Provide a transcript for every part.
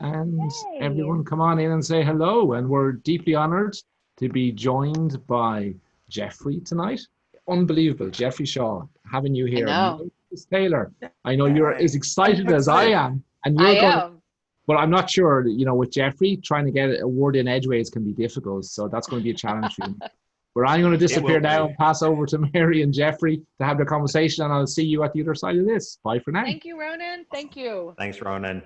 And Hey. everyone come on in and say hello. And we're deeply honored to be joined by Jeffrey tonight. Unbelievable, Jeffrey Shaw, having you I here. know. Taylor, I know you're as Hey, I'm excited so as I excited. am, and I you're going to, am. but I'm not sure, with Jeffrey, trying to get a word in edgeways can be difficult. So that's going to be a challenge for you. But I'm going to It disappear will now be. and pass over to Mary and Jeffrey to have their conversation, and I'll see you at the other side of this. Bye for now. Thank you, Ronan. Thank you. Thanks, Ronan.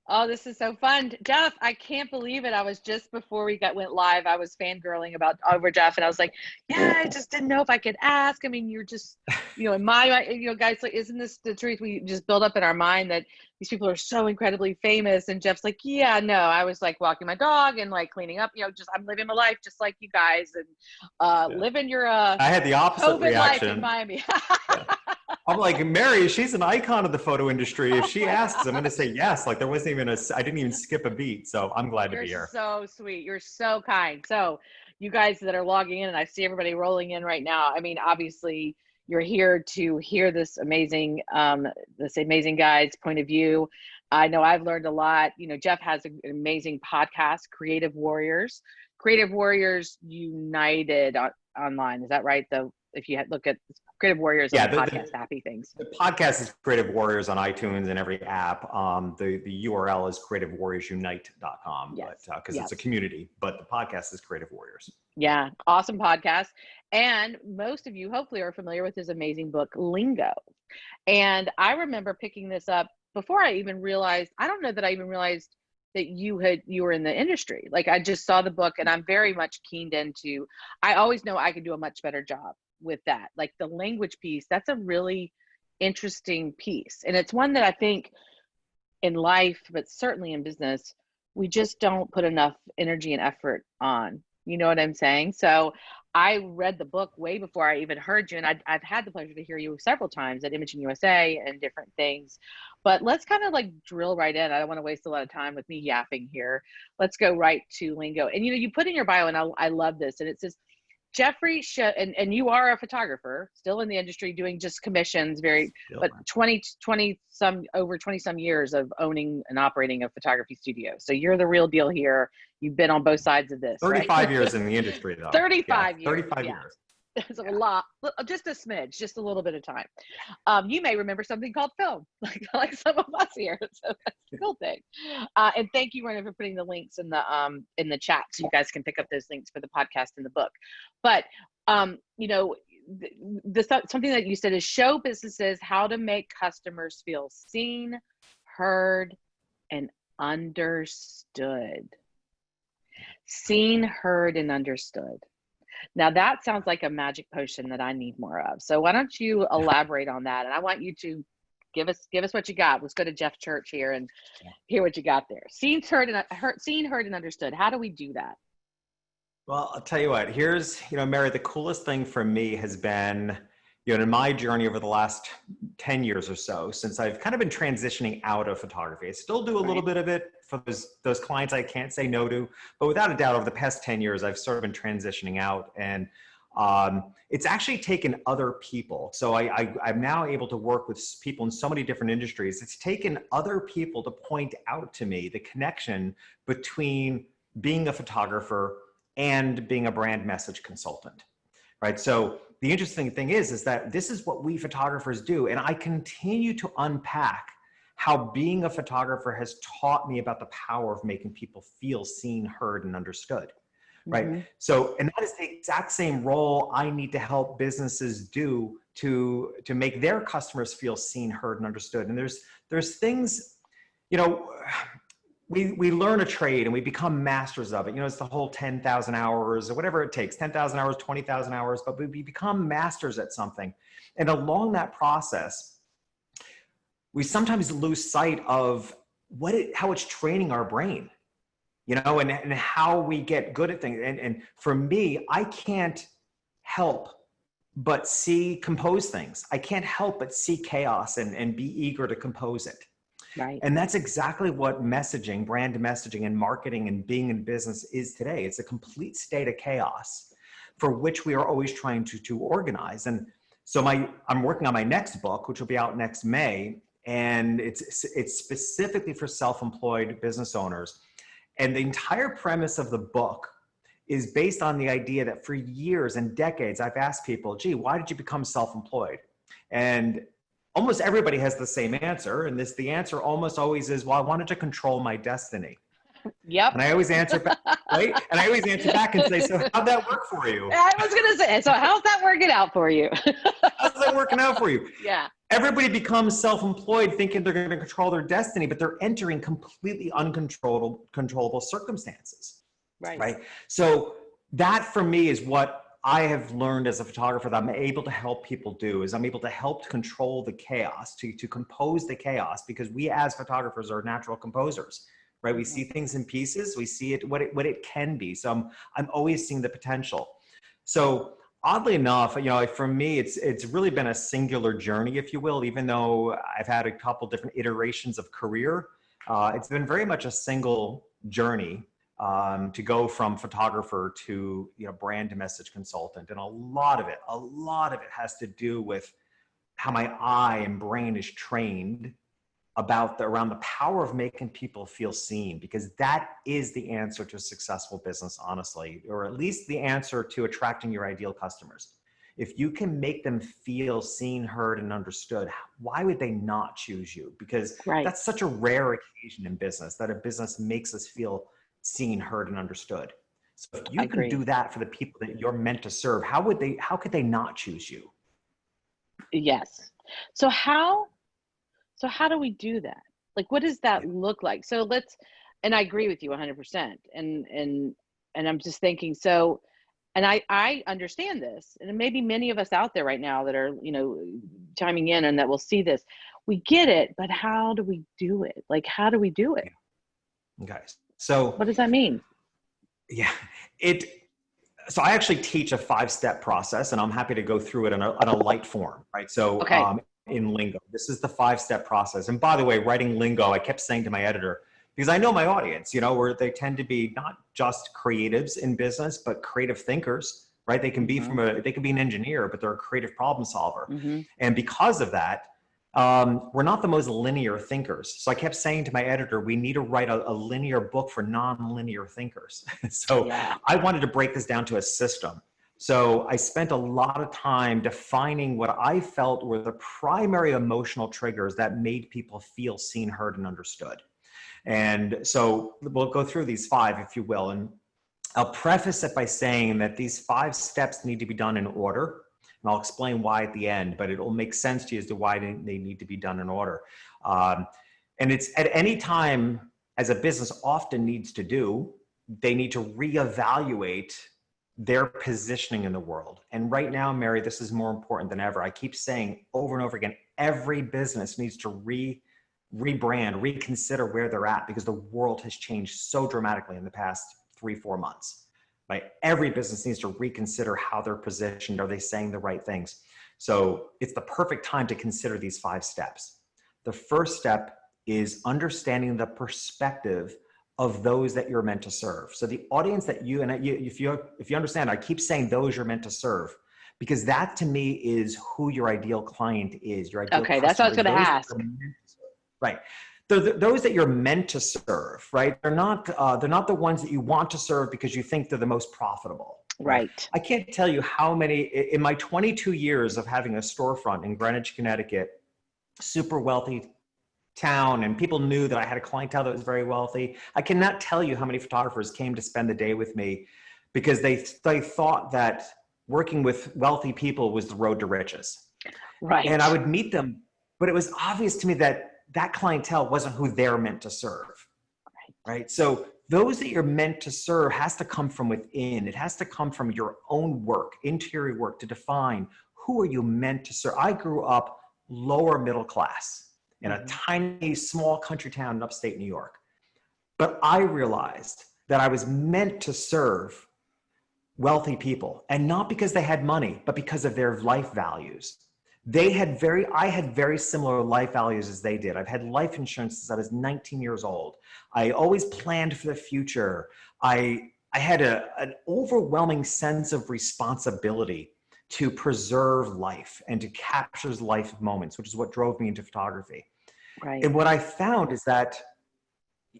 Oh, this is so fun. Jeff, I can't believe it. I was just before we went live, I was fangirling about over Jeff, and I was like, yeah, I just didn't know if I could ask. I mean, you're just, in my, guys, like, isn't this the truth? We just build up in our mind that these people are so incredibly famous. And Jeff's like, yeah, no, I was like walking my dog and like cleaning up, just I'm living my life just like you guys, and Yeah. living your I had the opposite COVID life in reaction. Miami. Yeah. I'm like, Mary, she's an icon of the photo industry. If Oh she my asks, I'm going to gosh. say yes. Like there wasn't even I didn't even skip a beat. So I'm glad to You're be here. so sweet. You're so kind. So, you guys that are logging in, and I see everybody rolling in right now. I mean, obviously, you're here to hear this amazing guy's point of view. I know I've learned a lot. Jeff has an amazing podcast, Creative Warriors United online. Is that right? If you look at Creative Warriors on Yeah, the podcast, happy things. the podcast is Creative Warriors on iTunes and every app. The URL is creativewarriorsunite.com, Yes. but because it's a Yes. community, but the podcast is Creative Warriors. Yeah, awesome podcast. And most of you hopefully are familiar with his amazing book, Lingo. And I remember picking this up before I even realized, I don't know that I even realized that you were in the industry. Like I just saw the book, and I'm very much keened into, I always know I can do a much better job with that. Like the language piece, that's a really interesting piece. And it's one that I think in life, but certainly in business, we just don't put enough energy and effort on. You know what I'm saying? So I read the book way before I even heard you. And I've had the pleasure to hear you several times at Imaging USA and different things. But let's kind of like drill right in. I don't want to waste a lot of time with me yapping here. Let's go right to Lingo. And you put in your bio, and I love this. And it says, Jeffrey, and you are a photographer, still in the industry, doing just commissions, but 20 some years of owning and operating a photography studio. So you're the real deal here. You've been on both sides of this, right? 35 years in the industry, though. 35 Yeah, years. 35 Yeah. years. It's a lot, just a smidge, just a little bit of time. You may remember something called film, like some of us here. So that's the cool thing. And thank you, Rena, for putting the links in the chat, so you guys can pick up those links for the podcast and the book. But something that you said is show businesses how to make customers feel seen, heard, and understood. Seen, heard, and understood. Now that sounds like a magic potion that I need more of. So why don't you elaborate on that? And I want you to give us what you got. Let's go to Jeff Church here and hear what you got there. Seen, heard, and understood. How do we do that? Well, I'll tell you what, here's, Mary, the coolest thing for me has been, in my journey over the last 10 years or so, since I've kind of been transitioning out of photography. I still do a little bit of it for those clients I can't say no to, but without a doubt, over the past 10 years, I've sort of been transitioning out, and it's actually taken other people. So I'm now able to work with people in so many different industries. It's taken other people to point out to me the connection between being a photographer and being a brand message consultant, right? So the interesting thing is that this is what we photographers do. And I continue to unpack how being a photographer has taught me about the power of making people feel seen, heard, and understood, right? Mm-hmm. So, and that is the exact same role I need to help businesses do to make their customers feel seen, heard, and understood. And there's things, we learn a trade and we become masters of it. It's the whole 10,000 hours or whatever it takes, 10,000 hours, 20,000 hours, but we become masters at something. And along that process, we sometimes lose sight of how it's training our brain, and how we get good at things. And for me, I can't help but compose things. I can't help but see chaos and be eager to compose it. Right. And that's exactly what messaging, brand messaging, and marketing and being in business is today. It's a complete state of chaos for which we are always trying to organize. And so I'm working on my next book, which will be out next May. And it's specifically for self-employed business owners. And the entire premise of the book is based on the idea that for years and decades, I've asked people, gee, why did you become self-employed? And almost everybody has the same answer. And the answer almost always is, well, I wanted to control my destiny. Yep. And I always answer back, right? And I always answer back and say, so how'd that work for you? I was going to say, so how's that working out for you? How's that working out for you? Yeah. Everybody becomes self-employed thinking they're going to control their destiny, but they're entering completely uncontrollable circumstances. Right. So that for me is what I have learned as a photographer that I'm able to help people do, is I'm able to help control the chaos, to compose the chaos, because we as photographers are natural composers, right? We see things in pieces, we see it, what it can be. So I'm always seeing the potential. So oddly enough, for me, it's really been a singular journey, if you will, even though I've had a couple different iterations of career. It's been very much a single journey. To go from photographer to brand message consultant, and a lot of it has to do with how my eye and brain is trained around the power of making people feel seen, because that is the answer to a successful business, honestly, or at least the answer to attracting your ideal customers. If you can make them feel seen, heard, and understood, why would they not choose you? Because that's such a rare occasion in business, that a business makes us feel seen, heard, and understood. So if you can do that for the people that you're meant to serve, how could they not choose you? Yes. So how do we do that? Like, what does that look like? So and I agree with you 100%. And I'm just thinking, and I understand this, and maybe many of us out there right now that are, chiming in and that will see this, we get it, but how do we do it? Like, how do we do it? Okay. So what does that mean? Yeah, so I actually teach a 5-step process, and I'm happy to go through it in a light form, right? So in Lingo, this is the 5-step process. And by the way, writing Lingo, I kept saying to my editor, because I know my audience, where they tend to be not just creatives in business, but creative thinkers, right? They can be they can be an engineer, but they're a creative problem solver. And because of that, we're not the most linear thinkers. So I kept saying to my editor, we need to write a linear book for non-linear thinkers. So I wanted to break this down to a system. So I spent a lot of time defining what I felt were the primary emotional triggers that made people feel seen, heard, and understood. And so we'll go through these 5, if you will. And I'll preface it by saying that these 5 steps need to be done in order. And I'll explain why at the end, but it will make sense to you as to why they need to be done in order. And it's at any time, as a business often needs to do, they need to reevaluate their positioning in the world. And right now, Mary, this is more important than ever. I keep saying over and over again, every business needs to rebrand, reconsider where they're at, because the world has changed so dramatically in the past 3-4 months. Right? Every business needs to reconsider how they're positioned. Are they saying the right things? So it's the perfect time to consider these 5 steps. The first step is understanding the perspective of those that you're meant to serve. So the audience that if you understand, I keep saying those you're meant to serve, because that to me is who your ideal client is. Your ideal customer. That's what I was going to ask. Right. Those that you're meant to serve, right? They're not the ones that you want to serve because you think they're the most profitable. Right. I can't tell you how many, in my 22 years of having a storefront in Greenwich, Connecticut, super wealthy town, and people knew that I had a clientele that was very wealthy. I cannot tell you how many photographers came to spend the day with me because they thought that working with wealthy people was the road to riches. Right. And I would meet them, but it was obvious to me that clientele wasn't who they're meant to serve. Right. So those that you're meant to serve has to come from within. It has to come from your own work, interior work, to define who are you meant to serve. I grew up lower middle class in a tiny, small country town in upstate New York. But I realized that I was meant to serve wealthy people, and not because they had money, but because of their life values. I had very similar life values as they did. I've had life insurance since I was 19 years old. I always planned for the future. I had an overwhelming sense of responsibility to preserve life and to capture life moments, which is what drove me into photography. Right. And what I found is that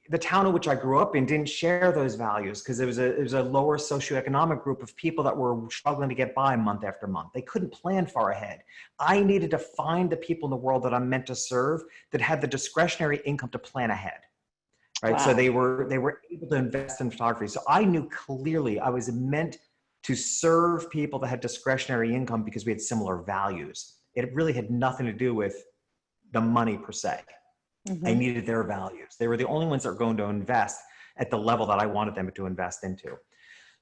the town in which I grew up in didn't share those values because it was a lower socioeconomic group of people that were struggling to get by month after month. They couldn't plan far ahead. I needed to find the people in the world that I'm meant to serve that had the discretionary income to plan ahead. Right. Wow. So they were able to invest in photography. So I knew clearly I was meant to serve people that had discretionary income because we had similar values. It really had nothing to do with the money per se. Mm-hmm. I needed their values. They were the only ones that were going to invest at the level that I wanted them to invest into.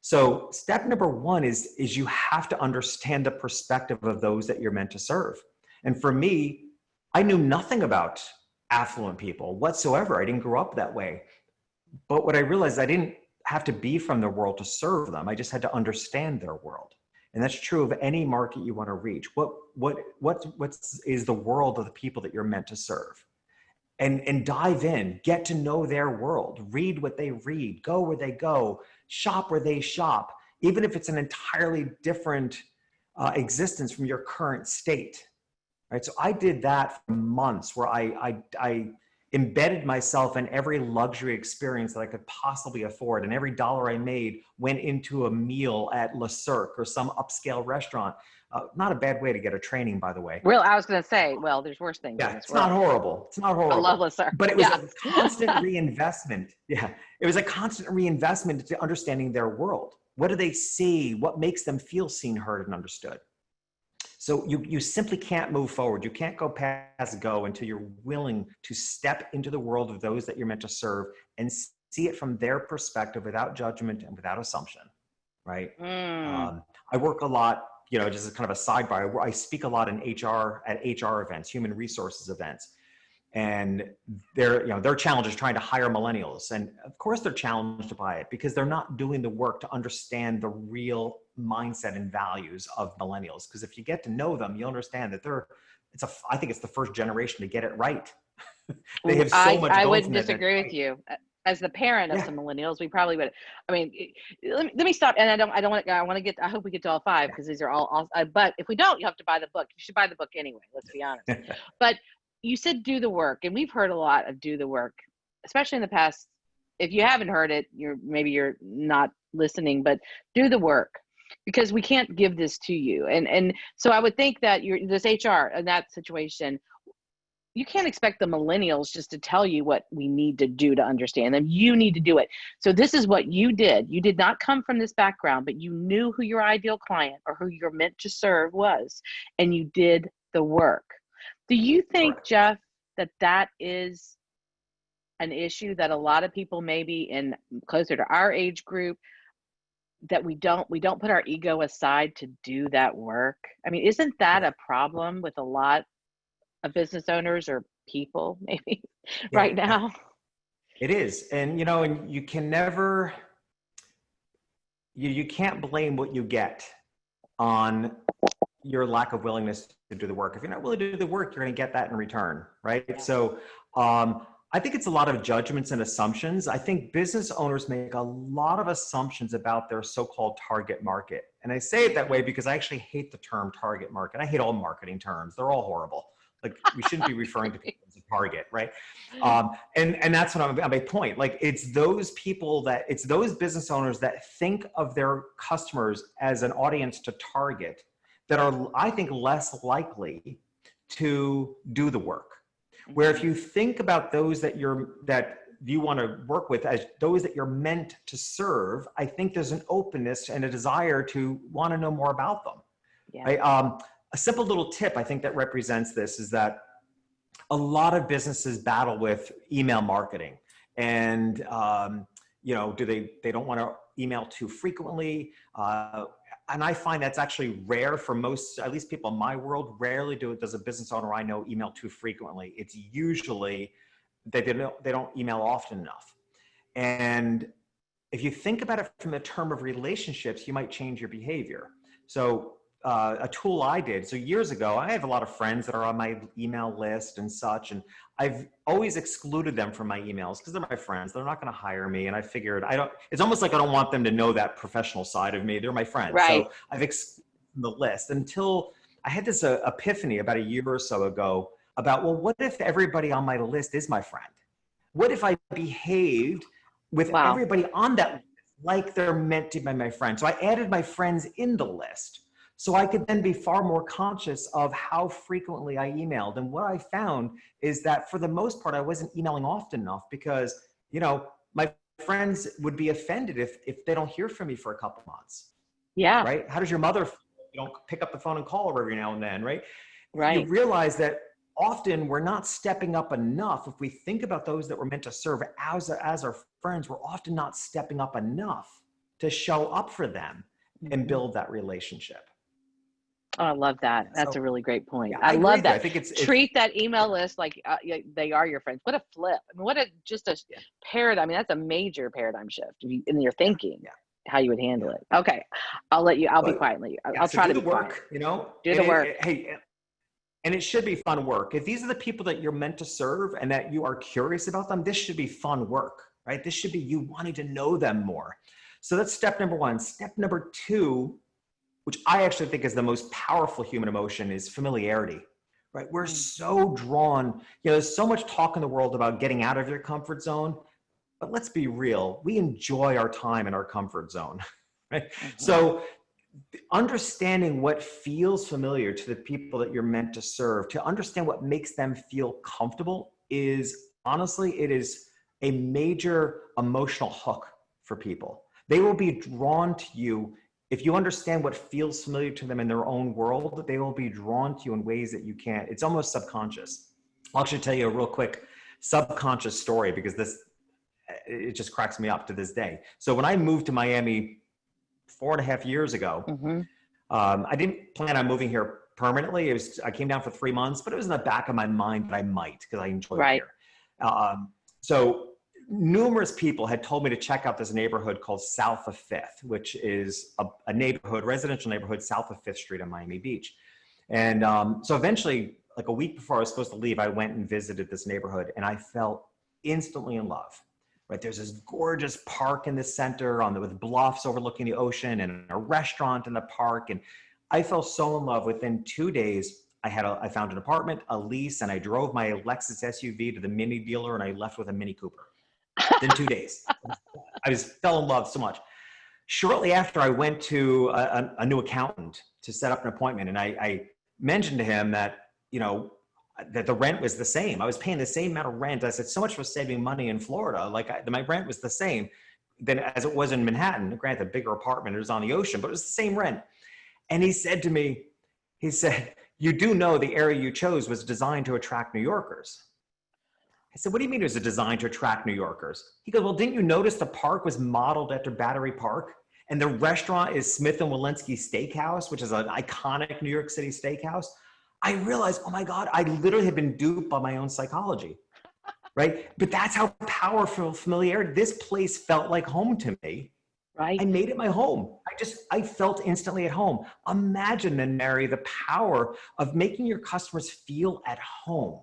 So step number one is you have to understand the perspective of those that you're meant to serve. And for me, I knew nothing about affluent people whatsoever. I didn't grow up that way. But what I realized, I didn't have to be from their world to serve them. I just had to understand their world. And that's true of any market you want to reach. What is the world of the people that you're meant to serve? And dive in, get to know their world, read what they read, go where they go, shop where they shop, even if it's an entirely different existence from your current state, right? So I did that for months where I embedded myself in every luxury experience that I could possibly afford. And every dollar I made went into a meal at Le Cirque or some upscale restaurant. Not a bad way to get a training, by the way. Well, I was going to say, well, there's worse things in Yeah, this it's world. not horrible. It's not horrible. I love Le Cirque. But it was a constant reinvestment. Yeah, it was a constant reinvestment into understanding their world. What do they see? What makes them feel seen, heard, and understood? So you simply can't move forward. You can't go past go until you're willing to step into the world of those that you're meant to serve and see it from their perspective without judgment and without assumption, right? I work a lot, you know, just as kind of a sidebar, I speak a lot in HR, at HR events, human resources events. And their challenge is trying to hire millennials. And of course they're challenged by it because they're not doing the work to understand the real mindset and values of millennials. Because if you get to know them, you'll understand that I think it's the first generation to get it right. They have so much. I wouldn't disagree with you. As the parent of some millennials, we probably would. I mean, let me stop. And I hope we get to all five because these are all, but if we don't, you have to buy the book. You should buy the book anyway, let's be honest. But you said do the work, and we've heard a lot of do the work, especially in the past. If you haven't heard it, maybe you're not listening, but do the work because we can't give this to you. And so I would think that this HR in that situation, you can't expect the millennials just to tell you what we need to do to understand them. You need to do it. So this is what you did. You did not come from this background, but you knew who your ideal client or who you're meant to serve was, and you did the work. Do you think, Jeff, that is an issue that a lot of people maybe in closer to our age group, that we don't put our ego aside to do that work? I mean, isn't that a problem with a lot of business owners or people maybe right now? It is. And, and you can never, you can't blame what you get on your lack of willingness to do the work. If you're not willing to do the work, you're going to get that in return, right? Yeah. So I think it's a lot of judgments and assumptions. I think business owners make a lot of assumptions about their so-called target market. And I say it that way because I actually hate the term target market. I hate all marketing terms. They're all horrible. Like, we shouldn't be referring to people as a target, right? And that's what I'm my point. Like, it's those business owners that think of their customers as an audience to target that are, I think, less likely to do the work. Where if you think about those that you want to work with as those that you're meant to serve, I think there's an openness and a desire to want to know more about them. Yeah. Right? A simple little tip I think that represents this is that a lot of businesses battle with email marketing, and they don't want to email too frequently. And I find that's actually rare for most, at least people in my world, rarely does a business owner I know email too frequently. It's usually that they don't email often enough. And if you think about it from the term of relationships, you might change your behavior. So a tool I did, so years ago, I have a lot of friends that are on my email list and such, and I've always excluded them from my emails because they're my friends. They're not going to hire me. And I figured it's almost like I don't want them to know that professional side of me. They're my friends. Right. So I've excluded the list until I had this epiphany about a year or so ago. about, well, what if everybody on my list is my friend? What if I behaved with Wow. everybody on that list like they're meant to be my friend? So I added my friends in the list so I could then be far more conscious of how frequently I emailed. And what I found is that for the most part, I wasn't emailing often enough because, you know, my friends would be offended if they don't hear from me for a couple months. Yeah. Right? How does your mother feel if you don't pick up the phone and call her every now and then, right? Right. You realize that often we're not stepping up enough. If we think about those that we're meant to serve as our friends, we're often not stepping up enough to show up for them and build that relationship. Oh, I love that. That's So, a really great point. yeah, I agree love with you. that. I think it's Treat that email list like they are your friends. What a flip. I mean, what a just a paradigm. I mean, that's a major paradigm shift in your thinking, how you would handle it. Okay. I'll be quiet and let you. I'll so try do to the be work, quiet. you know, Do the work. And it should be fun work. If these are the people that you're meant to serve and that you are curious about them, this should be fun work, right? This should be you wanting to know them more. So that's step number one. Step number two, which I actually think is the most powerful human emotion, is familiarity, right? We're so drawn, you know, there's so much talk in the world about getting out of your comfort zone, but let's be real, we enjoy our time in our comfort zone, right? So understanding what feels familiar to the people that you're meant to serve, to understand what makes them feel comfortable is honestly, it is a major emotional hook for people. They will be drawn to you. If you understand what feels familiar to them in their own world, they will be drawn to you in ways that you can't. It's almost subconscious. I'll actually tell you a real quick subconscious story because it just cracks me up to this day. So when I moved to Miami 4.5 years ago, I didn't plan on moving here permanently. I came down for 3 months, but it was in the back of my mind that I might because I enjoy it here. So numerous people had told me to check out this neighborhood called South of Fifth, which is a neighborhood, residential neighborhood south of Fifth Street on Miami Beach. And so eventually, like a week before I was supposed to leave, I went and visited this neighborhood and I felt instantly in love. Right, there's this gorgeous park in the center with bluffs overlooking the ocean and a restaurant in the park. And I fell so in love. Within 2 days, I found an apartment, a lease, and I drove my Lexus SUV to the Mini dealer and I left with a Mini Cooper. Within 2 days. I just fell in love so much. Shortly after, I went to a new accountant to set up an appointment. And I mentioned to him that, you know, that the rent was the same. I was paying the same amount of rent. I said, so much for saving money in Florida. Like my rent was the same than as it was in Manhattan. Granted, a bigger apartment, it was on the ocean, but it was the same rent. And he said to me, he said, you do know the area you chose was designed to attract New Yorkers. I said, what do you mean it was designed to attract New Yorkers? He goes, well, didn't you notice the park was modeled after Battery Park? And the restaurant is Smith & Wollensky Steakhouse, which is an iconic New York City steakhouse. I realized, oh my God, I literally had been duped by my own psychology, right? But that's how powerful familiarity, this place felt like home to me. Right. I made it my home. I felt instantly at home. Imagine then, Mary, the power of making your customers feel at home.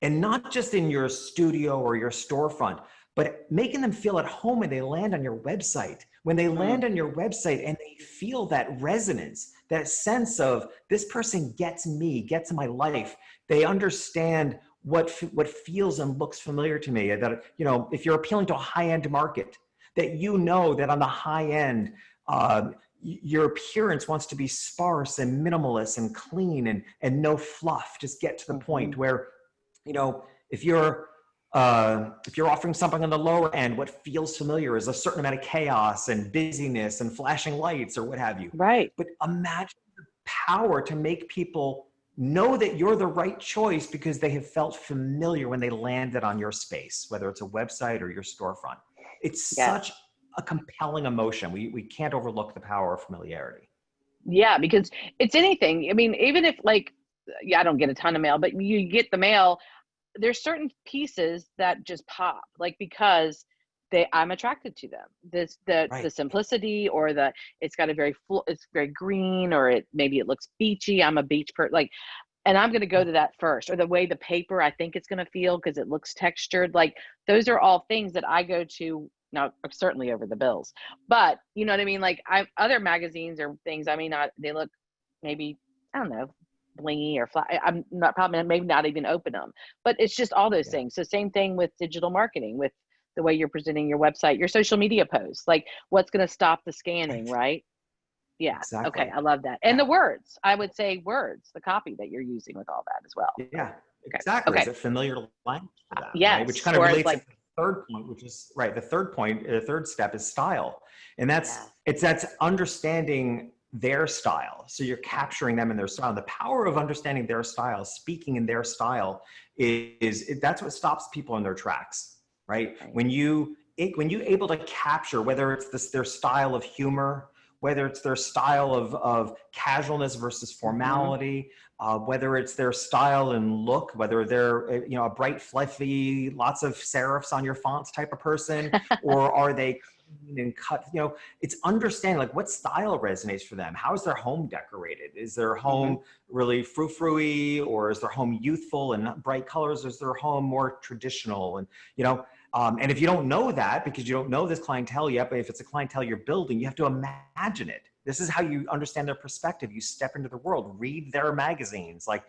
And not just in your studio or your storefront, but making them feel at home when they land on your website. When they land on your website and they feel that resonance, that sense of this person gets me, gets my life. They understand what feels and looks familiar to me. That, you know, if you're appealing to a high-end market, that you know that on the high end, your appearance wants to be sparse and minimalist and clean and no fluff. Just get to the point where, you know, if you're offering something on the lower end, what feels familiar is a certain amount of chaos and busyness and flashing lights or what have you. Right. But imagine the power to make people know that you're the right choice because they have felt familiar when they landed on your space, whether it's a website or your storefront. It's such a compelling emotion. We can't overlook the power of familiarity. Yeah, because it's anything. I mean, even if I don't get a ton of mail, but you get the mail, there's certain pieces that just pop, like because I'm attracted to them. The simplicity, or it's got a very full, it's very green, or maybe it looks beachy. I'm a beach person, and I'm going to go to that first, or the way the paper I think it's going to feel because it looks textured. Like those are all things that I go to now, certainly over the bills, but you know what I mean? Like other magazines or things, I mean, they look maybe, I don't know, blingy or flat. I'm not probably maybe not even open them, but it's just all those things. So same thing with digital marketing, with the way you're presenting your website, your social media posts, like what's going to stop the scanning, right? Yeah. Exactly. Okay. I love that. And the words, I would say words, the copy that you're using with all that as well. Yeah, exactly. Okay. Is it familiar language for that? Yes. Right? Which kind of Or relates like, to the third point, which is right. The third step is style. And that's understanding their style. So you're capturing them in their style. The power of understanding their style, speaking in their style is that's what stops people in their tracks, right? When you able to capture, whether it's their style of humor, whether it's their style of casualness versus formality, whether it's their style and look, whether they're a bright, fluffy, lots of serifs on your fonts type of person, or are they clean and cut? It's understanding like what style resonates for them. How is their home decorated? Is their home really frou-frou-y, or is their home youthful and bright colors? Or is their home more traditional? And and if you don't know that, because you don't know this clientele yet, but if it's a clientele you're building, you have to imagine it. This is how you understand their perspective. You step into the world, read their magazines. Like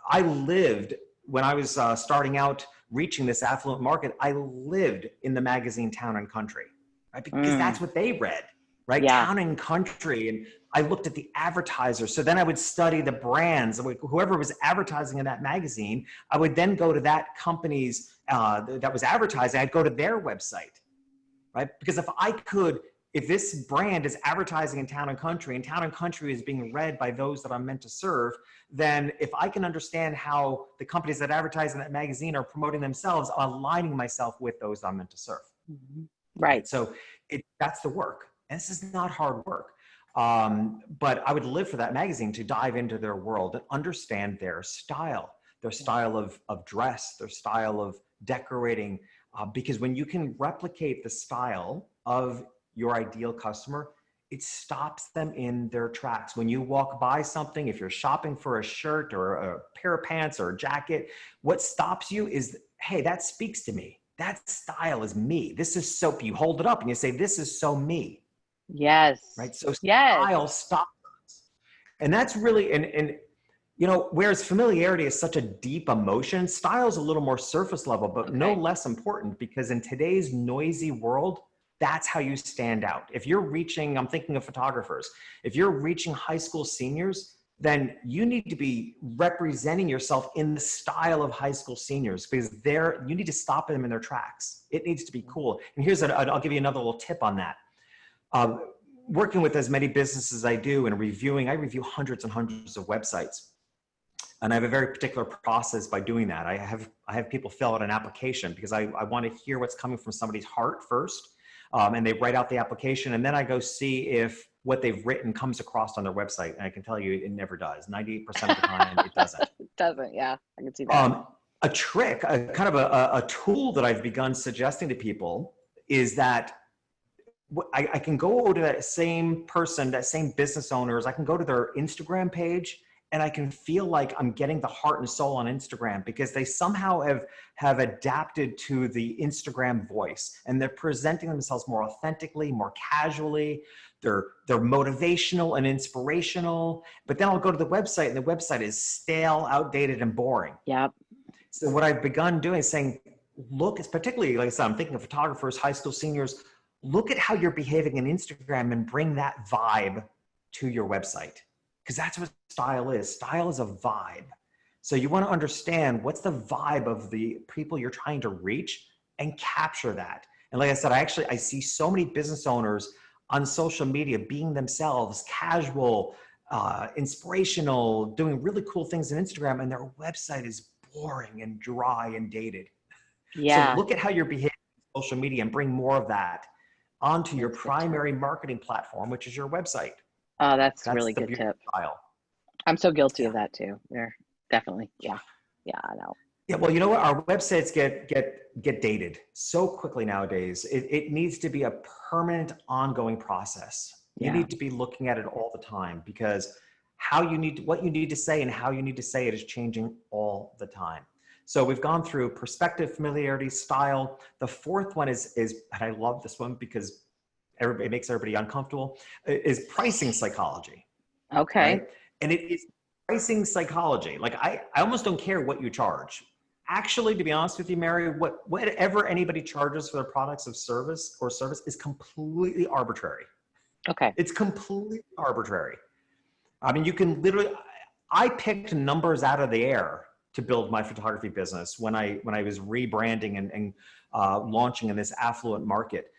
I lived, when I was starting out reaching this affluent market, I lived in the magazine Town and Country, right? Because that's what they read, right? Yeah. Town and Country. And I looked at the advertisers. So then I would study the brands. Whoever was advertising in that magazine, I would then go to that company's that was advertising. I'd go to their website, right? Because if this brand is advertising in Town and Country, and Town and Country is being read by those that I'm meant to serve, then if I can understand how the companies that advertise in that magazine are promoting themselves, I'm aligning myself with those I'm meant to serve. Right. So that's the work. And this is not hard work. But I would live for that magazine to dive into their world and understand their style of dress, their style of decorating, because when you can replicate the style of your ideal customer, it stops them in their tracks. When you walk by something, if you're shopping for a shirt or a pair of pants or a jacket, what stops you is, hey, that speaks to me. That style is me. This is so, you hold it up and you say, this is so me. Yes. Right. So style stops us. And that's really, and whereas familiarity is such a deep emotion, style is a little more surface level, but no less important, because in today's noisy world, that's how you stand out. If you're reaching, I'm thinking of photographers, if you're reaching high school seniors, then you need to be representing yourself in the style of high school seniors, because you need to stop them in their tracks. It needs to be cool. And I'll give you another little tip on that. Working with as many businesses as I do and I review hundreds and hundreds of websites. And I have a very particular process by doing that. I have people fill out an application because I want to hear what's coming from somebody's heart first. And they write out the application, and then I go see if what they've written comes across on their website. And I can tell you it never does. 98% of the time it doesn't. It doesn't, yeah. I can see that. A trick, a tool that I've begun suggesting to people is that I can go to that same person, that same business owners, I can go to their Instagram page, and I can feel like I'm getting the heart and soul on Instagram, because they somehow have adapted to the Instagram voice, and they're presenting themselves more authentically, more casually. They're motivational and inspirational. But then I'll go to the website, and the website is stale, outdated, and boring. Yep. So what I've begun doing is saying, look, it's particularly, like I said, I'm thinking of photographers, high school seniors, look at how you're behaving in Instagram and bring that vibe to your website. Because that's what style is. Style is a vibe. So you want to understand what's the vibe of the people you're trying to reach and capture that. And like I said, I see so many business owners on social media being themselves, casual, inspirational, doing really cool things on Instagram, and their website is boring and dry and dated. Yeah. So look at how you're behaving on social media and bring more of that onto your primary marketing platform, which is your website. Oh, that's a really good tip. Style. I'm so guilty of that too. There, definitely. Yeah, I know. Yeah, well, you know what? Our websites get dated so quickly nowadays. It needs to be a permanent, ongoing process. You need to be looking at it all the time, because what you need to say and how you need to say it is changing all the time. So we've gone through perspective, familiarity, style. The fourth one is, and I love this one because it makes everybody uncomfortable, is pricing psychology. Okay. Right? And it is pricing psychology. Like I almost don't care what you charge. Actually, to be honest with you, Mary, whatever anybody charges for their products of service is completely arbitrary. Okay. It's completely arbitrary. I mean, you can literally, I picked numbers out of the air to build my photography business when I was rebranding and launching in this affluent market.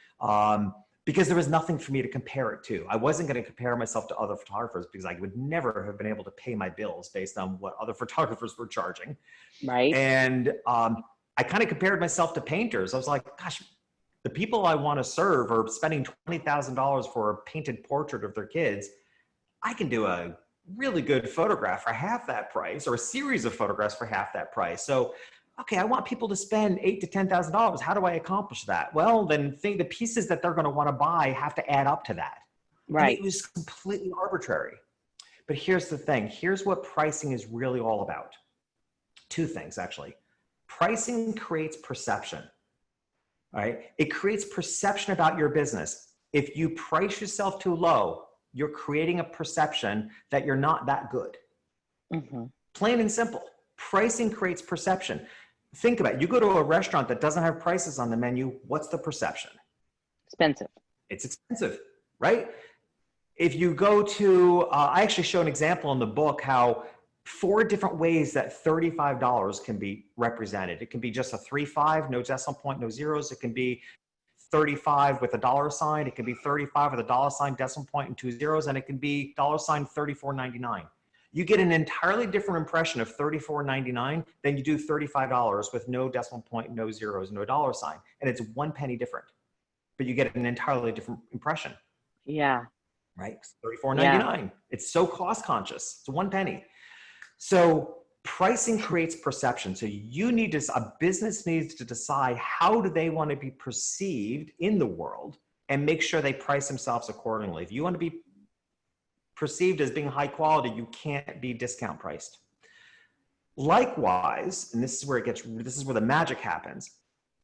Because there was nothing for me to compare it to. I wasn't going to compare myself to other photographers because I would never have been able to pay my bills based on what other photographers were charging. Right. And I kind of compared myself to painters. I was like, gosh, the people I want to serve are spending $20,000 for a painted portrait of their kids. I can do a really good photograph for half that price, or a series of photographs for half that price. So okay, I want people to spend $8,000 to $10,000. How do I accomplish that? Well, then the pieces that they're going to want to buy have to add up to that. Right. And it was completely arbitrary. But here's the thing. Here's what pricing is really all about. Two things, actually. Pricing creates perception. All right? It creates perception about your business. If you price yourself too low, you're creating a perception that you're not that good. Mm-hmm. Plain and simple. Pricing creates perception. Think about it. You go to a restaurant that doesn't have prices on the menu. What's the perception? Expensive. It's expensive, right? If you go to, I actually show an example in the book how 4 different ways that $35 can be represented. It can be just a 35, no decimal point, no zeros. It can be 35 with a dollar sign. It can be 35 with a dollar sign, decimal point, and 2 zeros. And it can be $34.99. You get an entirely different impression of $34.99 than you do $35 with no decimal point, no zeros, no dollar sign. And it's 1 penny different, but you get an entirely different impression. Yeah. Right? $34.99. It's so cost conscious. It's 1 penny. So pricing creates perception. So a business needs to decide how do they want to be perceived in the world and make sure they price themselves accordingly. If you want to be perceived as being high quality, you can't be discount priced. Likewise, and this is where the magic happens,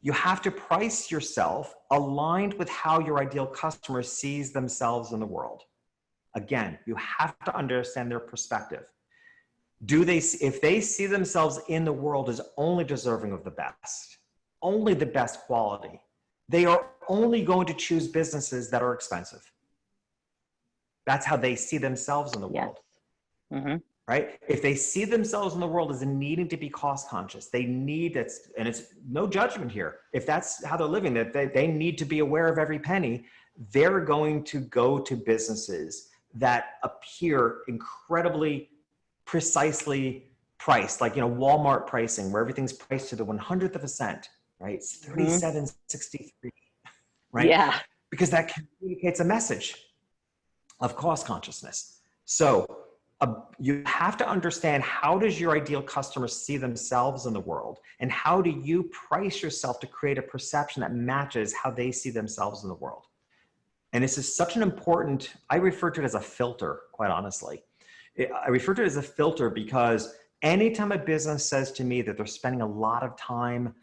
you have to price yourself aligned with how your ideal customer sees themselves in the world. Again, you have to understand their perspective. If they see themselves in the world as only deserving of the best, only the best quality, they are only going to choose businesses that are expensive. That's how they see themselves in the world. Yes. Mm-hmm. Right? If they see themselves in the world as needing to be cost conscious, and it's no judgment here. If that's how they're living, that they need to be aware of every penny, they're going to go to businesses that appear incredibly precisely priced, like, Walmart pricing, where everything's priced to the 100th of a cent, right? It's $37.63, right? Yeah. Because that communicates a message of cost consciousness. So you have to understand, how does your ideal customer see themselves in the world? And how do you price yourself to create a perception that matches how they see themselves in the world? And this is such an important, I refer to it as a filter, quite honestly. I refer to it as a filter because anytime a business says to me that they're spending a lot of time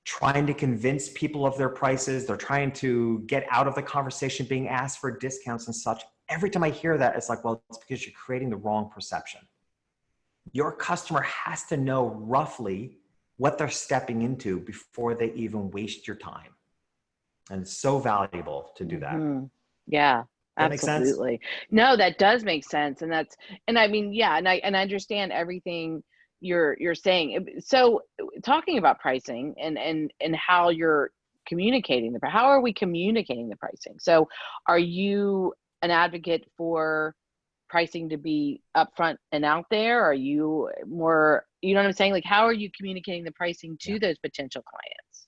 trying to convince people of their prices, they're trying to get out of the conversation being asked for discounts and such, every time I hear that, it's like, well, it's because you're creating the wrong perception. Your customer has to know roughly what they're stepping into before they even waste your time. And it's so valuable to do that. Mm-hmm. Yeah, that make sense? Absolutely. No, that does make sense. And I mean, yeah, and I understand everything you're saying. So talking about pricing and how you're communicating how are we communicating the pricing? So are you an advocate for pricing to be upfront and out there? Are you more, you know what I'm saying? Like, how are you communicating the pricing to those potential clients?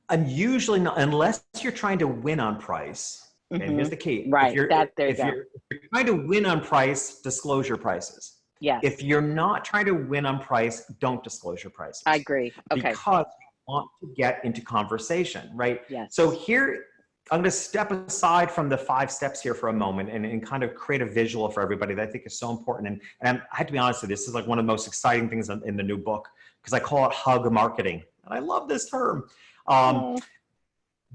I'm usually not, unless you're trying to win on price. And here's the key. Right. If you're trying to win on price, disclose your prices. Yes. If you're not trying to win on price, don't disclose your prices. I agree. Okay. Because you want to get into conversation, right? Yes. So here, I'm going to step aside from the 5 steps here for a moment and kind of create a visual for everybody that I think is so important. And I have to be honest with you, this is like one of the most exciting things in the new book, because I call it hug marketing. And I love this term.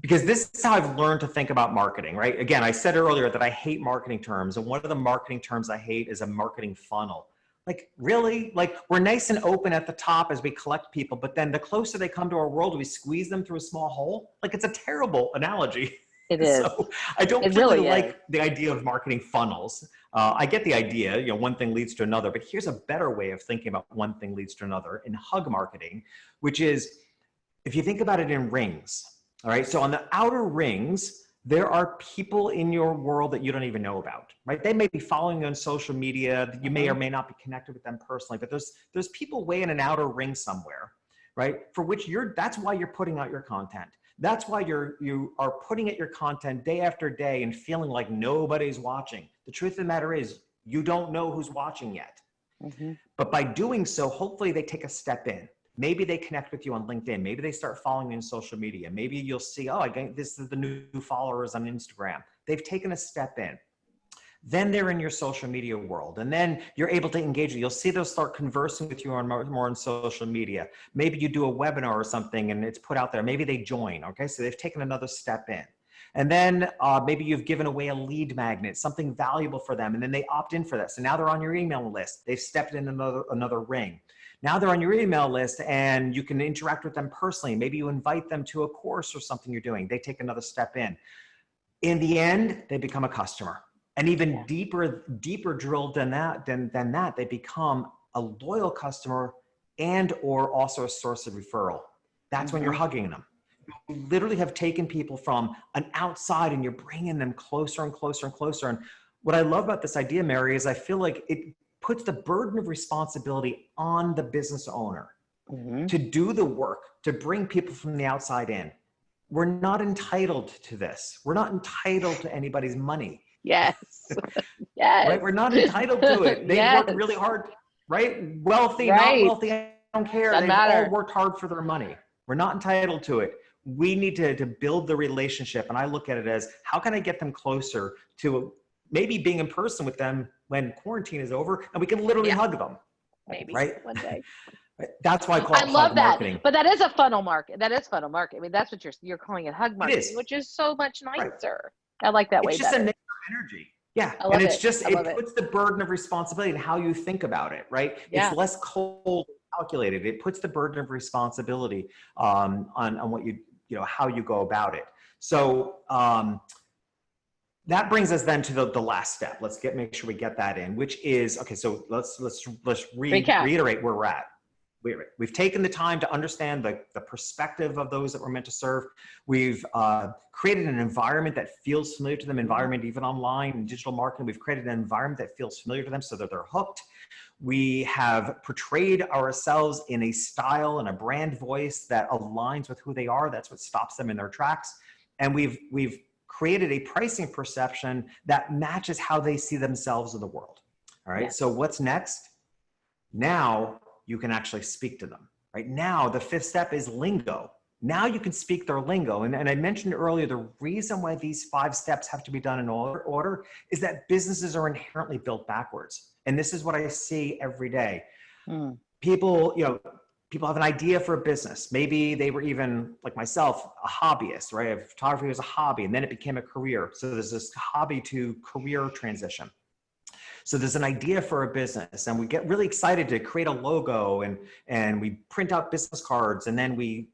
Because this is how I've learned to think about marketing, right? Again, I said earlier that I hate marketing terms. And one of the marketing terms I hate is a marketing funnel. Like, really? Like, we're nice and open at the top as we collect people, but then the closer they come to our world, we squeeze them through a small hole? Like, it's a terrible analogy. It is. So I don't It particularly really like is. the idea of marketing funnels. I get the idea, you know, one thing leads to another, but here's a better way of thinking about one thing leads to another in hug marketing, which is, if you think about it in rings, all right? So on the outer rings, there are people in your world that you don't even know about, right? They may be following you on social media. You may or may not be connected with them personally, but there's people way in an outer ring somewhere, right? For which that's why you're putting out your content. That's why you are putting out your content day after day and feeling like nobody's watching. The truth of the matter is, you don't know who's watching yet. But by doing so, hopefully they take a step in. Maybe they connect with you on LinkedIn. Maybe they start following you on social media. Maybe you'll see, oh, this is the new followers on Instagram. They've taken a step in. Then they're in your social media world. And then you're able to engage. You'll see they'll start conversing with you more on social media. Maybe you do a webinar or something and it's put out there. Maybe they join, okay? So they've taken another step in. And then maybe you've given away a lead magnet, something valuable for them, and then they opt in for that. So now they're on your email list. They've stepped in another ring. Now they're on your email list and you can interact with them personally. Maybe you invite them to a course or something you're doing. They take another step in. In the end, they become a customer. And even deeper drilled than that, they become a loyal customer and or also a source of referral. That's when you're hugging them. You literally have taken people from an outside and you're bringing them closer and closer and closer. And what I love about this idea, Mary, is I feel like it puts the burden of responsibility on the business owner to do the work, to bring people from the outside in. We're not entitled to this. We're not entitled to anybody's money. Yes. Yes. Right? We're not entitled to it. They work really hard, right? Wealthy, not wealthy, I don't care. They've all worked hard for their money. We're not entitled to it. We need to build the relationship. And I look at it as, how can I get them closer to maybe being in person with them when quarantine is over and we can literally hug them. Maybe right? One day. That's why I call it love hug that. marketing. But that is a funnel market. That is funnel marketing. I mean, that's what you're calling it, hug marketing, which is so much nicer. I like that way better. It's just a negative energy. Yeah. And it's just, it puts the burden of responsibility in how you think about it, right? It's less cold calculated. It puts the burden of responsibility on what how you go about it. So that brings us then to the last step. Let's make sure we get that in, which is, okay, so let's reiterate where we're at. We've taken the time to understand the perspective of those that we're meant to serve. We've created an environment that feels familiar to them, environment even online and digital marketing. We've created an environment that feels familiar to them so that they're hooked. We have portrayed ourselves in a style and a brand voice that aligns with who they are. That's what stops them in their tracks. And we've created a pricing perception that matches how they see themselves in the world. All right. So what's next? Now you can actually speak to them. Right now, the fifth step is lingo. Now you can speak their lingo. And I mentioned earlier, the reason why these 5 steps have to be done in order is that businesses are inherently built backwards. And this is what I see every day. People have an idea for a business. Maybe they were even, like myself, a hobbyist, right? Photography was a hobby and then it became a career. So there's this hobby to career transition. So there's an idea for a business and we get really excited to create a logo and we print out business cards and then we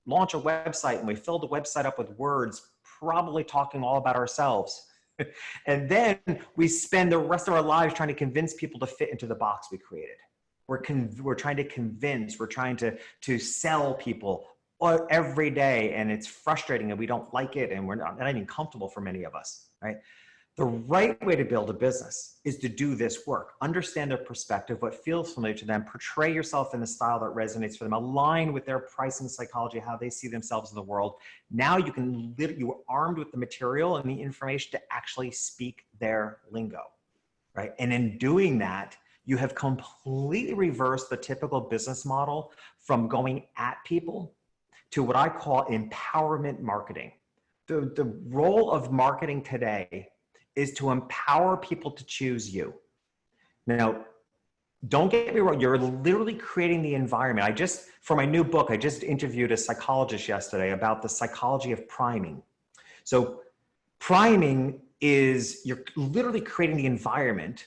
launch a website and we fill the website up with words, probably talking all about ourselves. And then we spend the rest of our lives trying to convince people to fit into the box we created. We're trying to convince, we're trying to sell people every day, and it's frustrating and we don't like it and we're not even comfortable for many of us, right? The right way to build a business is to do this work. Understand their perspective, what feels familiar to them, portray yourself in the style that resonates for them, align with their pricing psychology, how they see themselves in the world. Now you are armed with the material and the information to actually speak their lingo, right? And in doing that, you have completely reversed the typical business model from going at people to what I call empowerment marketing. The role of marketing today is to empower people to choose you. Now, don't get me wrong, you're literally creating the environment. For my new book, I just interviewed a psychologist yesterday about the psychology of priming. So priming is, you're literally creating the environment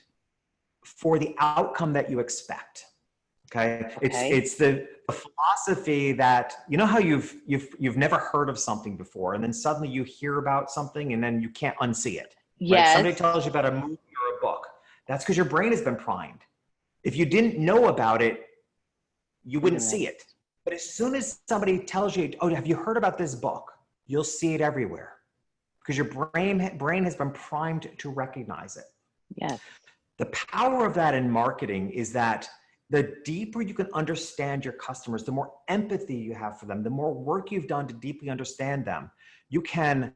for the outcome that you expect. Okay. It's the philosophy that, you know how you've never heard of something before, and then suddenly you hear about something and then you can't unsee it. Yes. Right? Somebody tells you about a movie or a book. That's because your brain has been primed. If you didn't know about it, you wouldn't see it. But as soon as somebody tells you, oh, have you heard about this book? You'll see it everywhere because your brain has been primed to recognize it. Yes. The power of that in marketing is that the deeper you can understand your customers, the more empathy you have for them, the more work you've done to deeply understand them, you can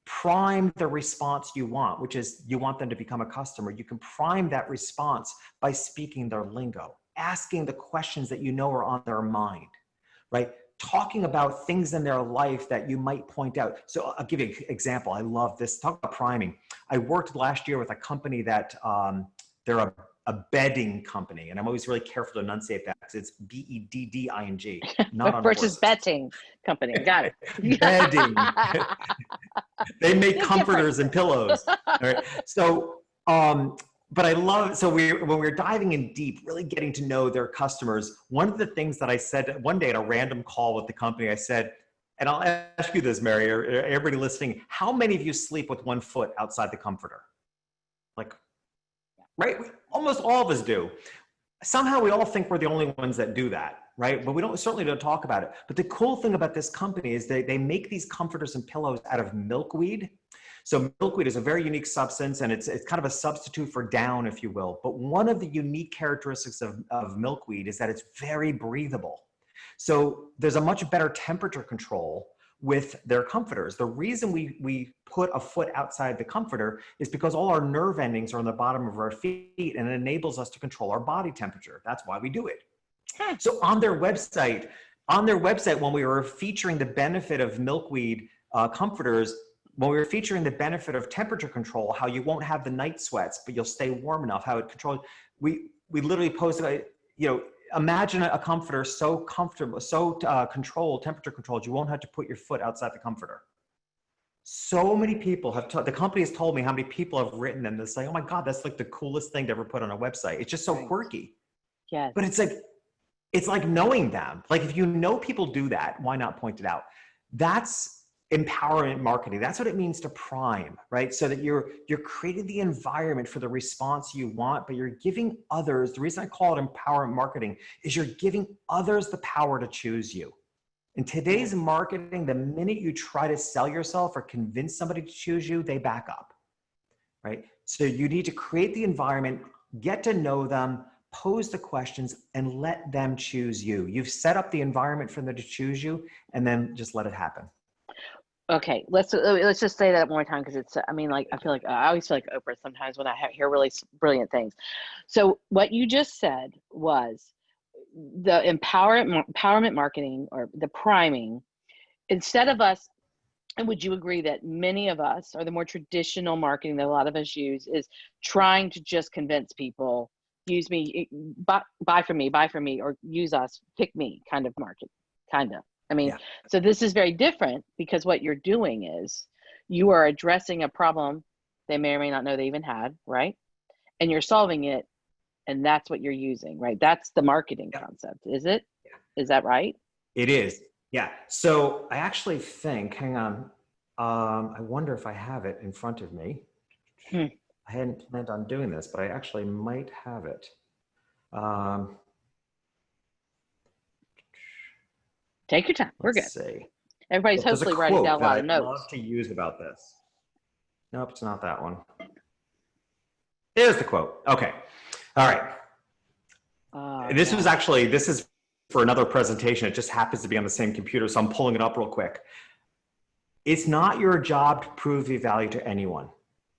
prime the response you want, which is you want them to become a customer. You can prime that response by speaking their lingo, asking the questions that you know are on their mind, right? Talking about things in their life that you might point out. So I'll give you an example. I love this. Talk about priming. I worked last year with a company that they're a bedding company, and I'm always really careful to enunciate that because it's B-E-D-D-I-N-G, not on versus betting company. Got it. Bedding. They make comforters and pillows. All right. So, but I love, so when we're diving in deep, really getting to know their customers, one of the things that I said one day at a random call with the company, I said, and I'll ask you this, Mary, or everybody listening, how many of you sleep with one foot outside the comforter? Like, right? Almost all of us do. Somehow we all think we're the only ones that do that, right? But we certainly don't talk about it. But the cool thing about this company is they make these comforters and pillows out of milkweed. So milkweed is a very unique substance, and it's kind of a substitute for down, if you will. But one of the unique characteristics of milkweed is that it's very breathable. So there's a much better temperature control with their comforters. The reason we put a foot outside the comforter is because all our nerve endings are on the bottom of our feet, and it enables us to control our body temperature. That's why we do it. So on their website, when we were featuring the benefit of milkweed comforters, when we were featuring the benefit of temperature control, how you won't have the night sweats, but you'll stay warm enough, how it controls, we literally posted, imagine a comforter so comfortable, so controlled, temperature controlled, you won't have to put your foot outside the comforter. So many people the company has told me how many people have written them to say, oh my God, that's like the coolest thing to ever put on a website. It's just so quirky. Yes. But it's like knowing them. Like if you know people do that, why not point it out? That's empowerment marketing. That's what it means to prime, right? So that you're creating the environment for the response you want, but you're giving others, the reason I call it empowerment marketing is you're giving others the power to choose you. In today's marketing, the minute you try to sell yourself or convince somebody to choose you, they back up, right? So you need to create the environment, get to know them, pose the questions, and let them choose you. You've set up the environment for them to choose you, and then just let it happen. Okay, let's just say that one more time because it's. I mean, like I always feel like Oprah sometimes when I hear really brilliant things. So what you just said was the empowerment marketing or the priming. Instead of us, and would you agree that many of us, or the more traditional marketing that a lot of us use, is trying to just convince people, use me, buy from me, or use us, pick me kind of market, kind of. I mean, so this is very different because what you're doing is you are addressing a problem they may or may not know they even had, right? And you're solving it, and that's what you're using, right? That's the marketing concept, is it? Is that right? It is, yeah. So I actually think, hang on, I wonder if I have it in front of me. I hadn't planned on doing this, but I actually might have it. Take your time. We're good. Let's see. Everybody's hopefully writing down a lot of notes. I'd love to use about this. Nope, it's not that one. Here's the quote. Okay. All right. This is for another presentation. It just happens to be on the same computer, so I'm pulling it up real quick. It's not your job to prove your value to anyone.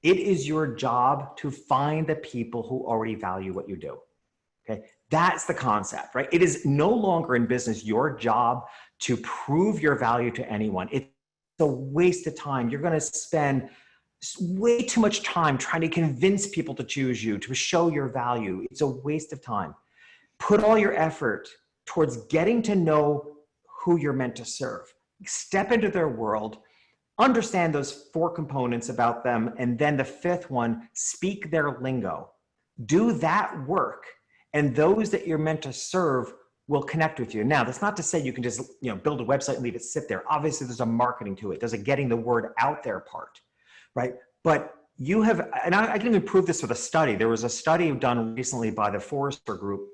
It is your job to find the people who already value what you do. Okay. That's the concept, right? It is no longer in business your job to prove your value to anyone. It's a waste of time. You're going to spend way too much time trying to convince people to choose you, to show your value. It's a waste of time. Put all your effort towards getting to know who you're meant to serve. Step into their world, understand those 4 components about them, and then the 5th one, speak their lingo. Do that work, and those that you're meant to serve will connect with you. Now, that's not to say you can just, build a website and leave it sit there. Obviously, there's a marketing to it. There's a getting the word out there part, right? But you have, and I can even prove this with a study. There was a study done recently by the Forrester Group,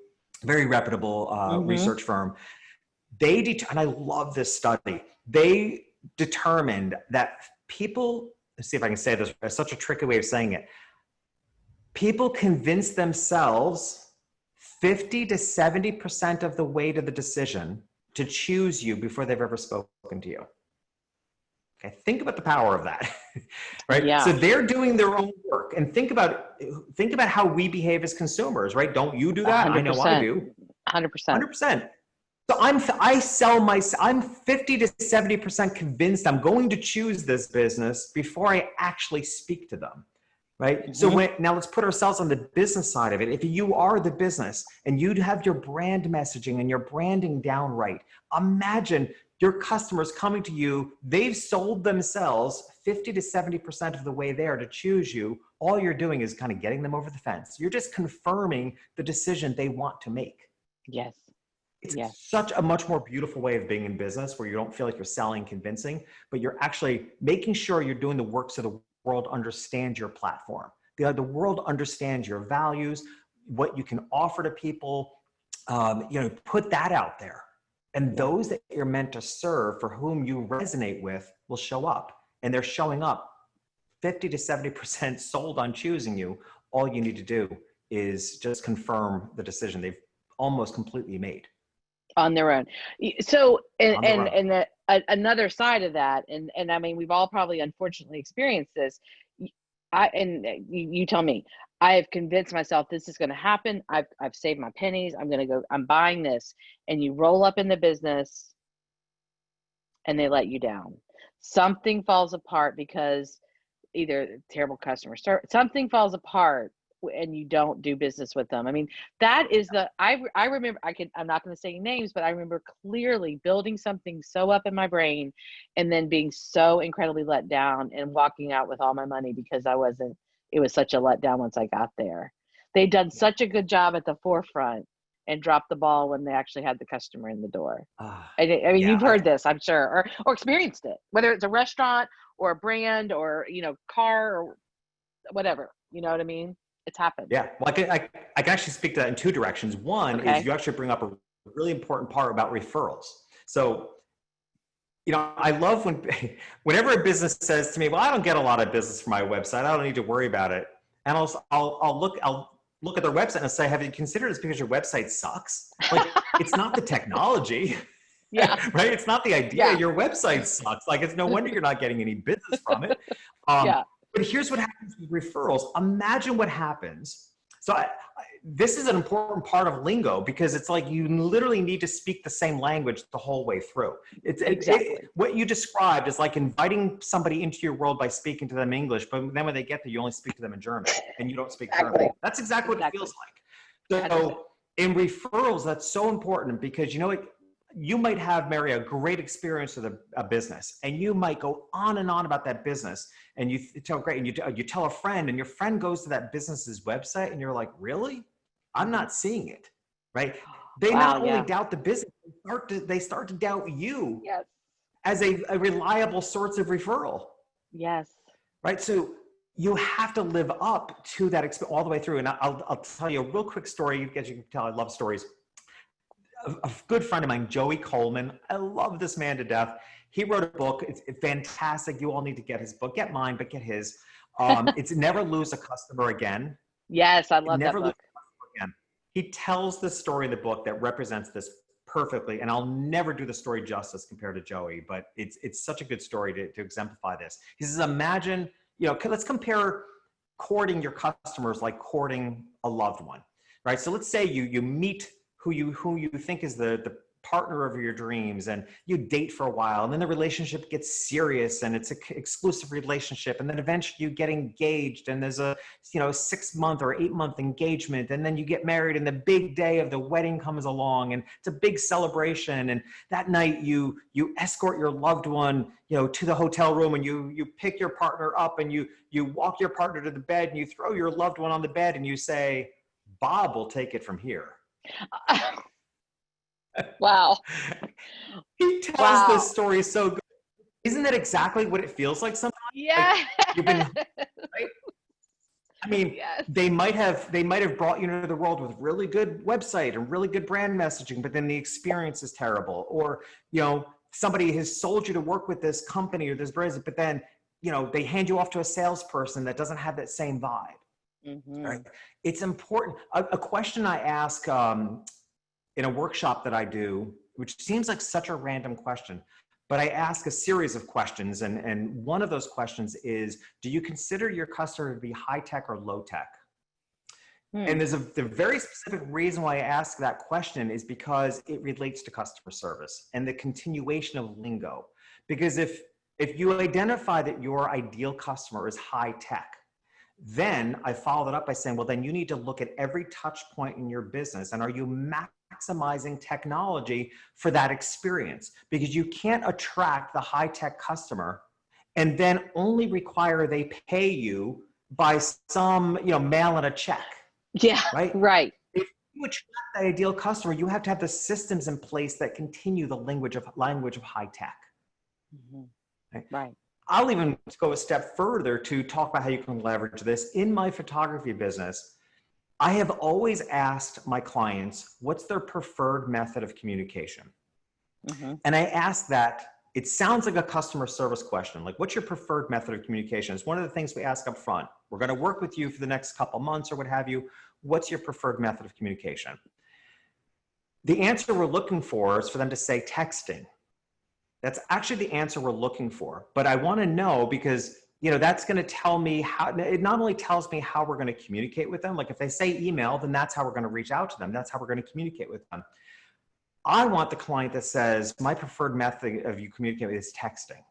very reputable research firm. And I love this study. They determined that people, let's see if I can say this, it's such a tricky way of saying it. People convince themselves 50 to 70% of the way to the decision to choose you before they've ever spoken to you. Okay, think about the power of that, right? Yeah. So they're doing their own work, and think about how we behave as consumers, right? Don't you do that? 100%. I know I do. 100%. 100%. So I'm 50 to 70% convinced I'm going to choose this business before I actually speak to them. Right. So now let's put ourselves on the business side of it. If you are the business and you have your brand messaging and your branding down right, imagine your customers coming to you. They've sold themselves 50 to 70% of the way there to choose you. All you're doing is kind of getting them over the fence. You're just confirming the decision they want to make. Yes. It's such a much more beautiful way of being in business, where you don't feel like you're selling, convincing, but you're actually making sure you're doing the work so the world understands your platform. The world understands your values, what you can offer to people. Put that out there. And those that you're meant to serve, for whom you resonate with, will show up. And they're showing up 50 to 70% sold on choosing you. All you need to do is just confirm the decision they've almost completely made. On their own. So, another side of that, and I mean, we've all probably unfortunately experienced this. You tell me, I have convinced myself this is going to happen. I've saved my pennies. I'm buying this, and you roll up in the business and they let you down. Something falls apart because either terrible customer service, something falls apart, and you don't do business with them. I mean, that is I remember, I'm not going to say names, but I remember clearly building something so up in my brain and then being so incredibly let down and walking out with all my money because it was such a letdown once I got there. They'd done such a good job at the forefront and dropped the ball when they actually had the customer in the door. You've heard this, I'm sure, or experienced it, whether it's a restaurant or a brand or, car or whatever, you know what I mean? It's happened. Yeah. Well, I can actually speak to that in two directions. One is you actually bring up a really important part about referrals. So, I love whenever a business says to me, well, I don't get a lot of business from my website. I don't need to worry about it. And I'll look at their website and I'll say, have you considered it's because your website sucks? Like, it's not the technology. Yeah. Right. It's not the idea. Yeah. Your website sucks. Like, it's no wonder you're not getting any business from it. But here's what happens with referrals. Imagine what happens. So this is an important part of Lingo, because it's like you literally need to speak the same language the whole way through. What you described is like inviting somebody into your world by speaking to them English, but then when they get there, you only speak to them in German and you don't speak German. That's exactly what it feels like. So in referrals, that's so important, because you might have, Mary, a great experience with a business, and you might go on and on about that business, and you tell a friend, and your friend goes to that business's website, and you're like, really? I'm not seeing it, right? They not only doubt the business, they start to doubt you as a reliable source of referral. Yes. Right. So you have to live up to that experience all the way through. And I'll tell you a real quick story. As you can tell, I love stories. A good friend of mine, Joey Coleman. I love this man to death. He wrote a book. It's fantastic. You all need to get his book. Get mine, but get his. It's Never Lose a Customer Again. Yes, I love that book. Again. He tells the story in the book that represents this perfectly, and I'll never do the story justice compared to Joey, but it's such a good story to exemplify this. He says, imagine, let's compare courting your customers like courting a loved one, right? So let's say you meet who you think is the partner of your dreams, and you date for a while, and then the relationship gets serious and it's an exclusive relationship, and then eventually you get engaged, and there's a 6-month or 8-month engagement, and then you get married, and the big day of the wedding comes along, and it's a big celebration, and that night you escort your loved one to the hotel room, and you pick your partner up, and you walk your partner to the bed, and you throw your loved one on the bed, and you say, Bob will take it from here. Wow. He tells this story so good. Isn't that exactly what it feels like sometimes? Yeah. Like you've been, right? I mean, yes. they might have brought you into the world with really good website and really good brand messaging, but then the experience is terrible. Or, somebody has sold you to work with this company or this brand, but then, they hand you off to a salesperson that doesn't have that same vibe. Mm-hmm. Right? It's important. A question I ask in a workshop that I do, which seems like such a random question, but I ask a series of questions. And one of those questions is, do you consider your customer to be high tech or low tech? And there's the very specific reason why I ask that question is because it relates to customer service and the continuation of lingo. Because if you identify that your ideal customer is high tech, then I followed it up by saying, well, then you need to look at every touch point in your business. And are you maximizing technology for that experience? Because you can't attract the high-tech customer and then only require they pay you by some, mail in a check. Yeah, right. If you attract the ideal customer, you have to have the systems in place that continue the language of high tech. Mm-hmm. Right. I'll even go a step further to talk about how you can leverage this. In my photography business, I have always asked my clients, what's their preferred method of communication? Mm-hmm. And I ask that, it sounds like a customer service question, like what's your preferred method of communication? It's one of the things we ask up front. We're going to work with you for the next couple months or what have you. What's your preferred method of communication? The answer we're looking for is for them to say texting. That's actually the answer we're looking for. But I want to know because, that's going to tell me how, it not only tells me how we're going to communicate with them. Like if they say email, then that's how we're going to reach out to them. That's how we're going to communicate with them. I want the client that says, my preferred method of you communicating is texting.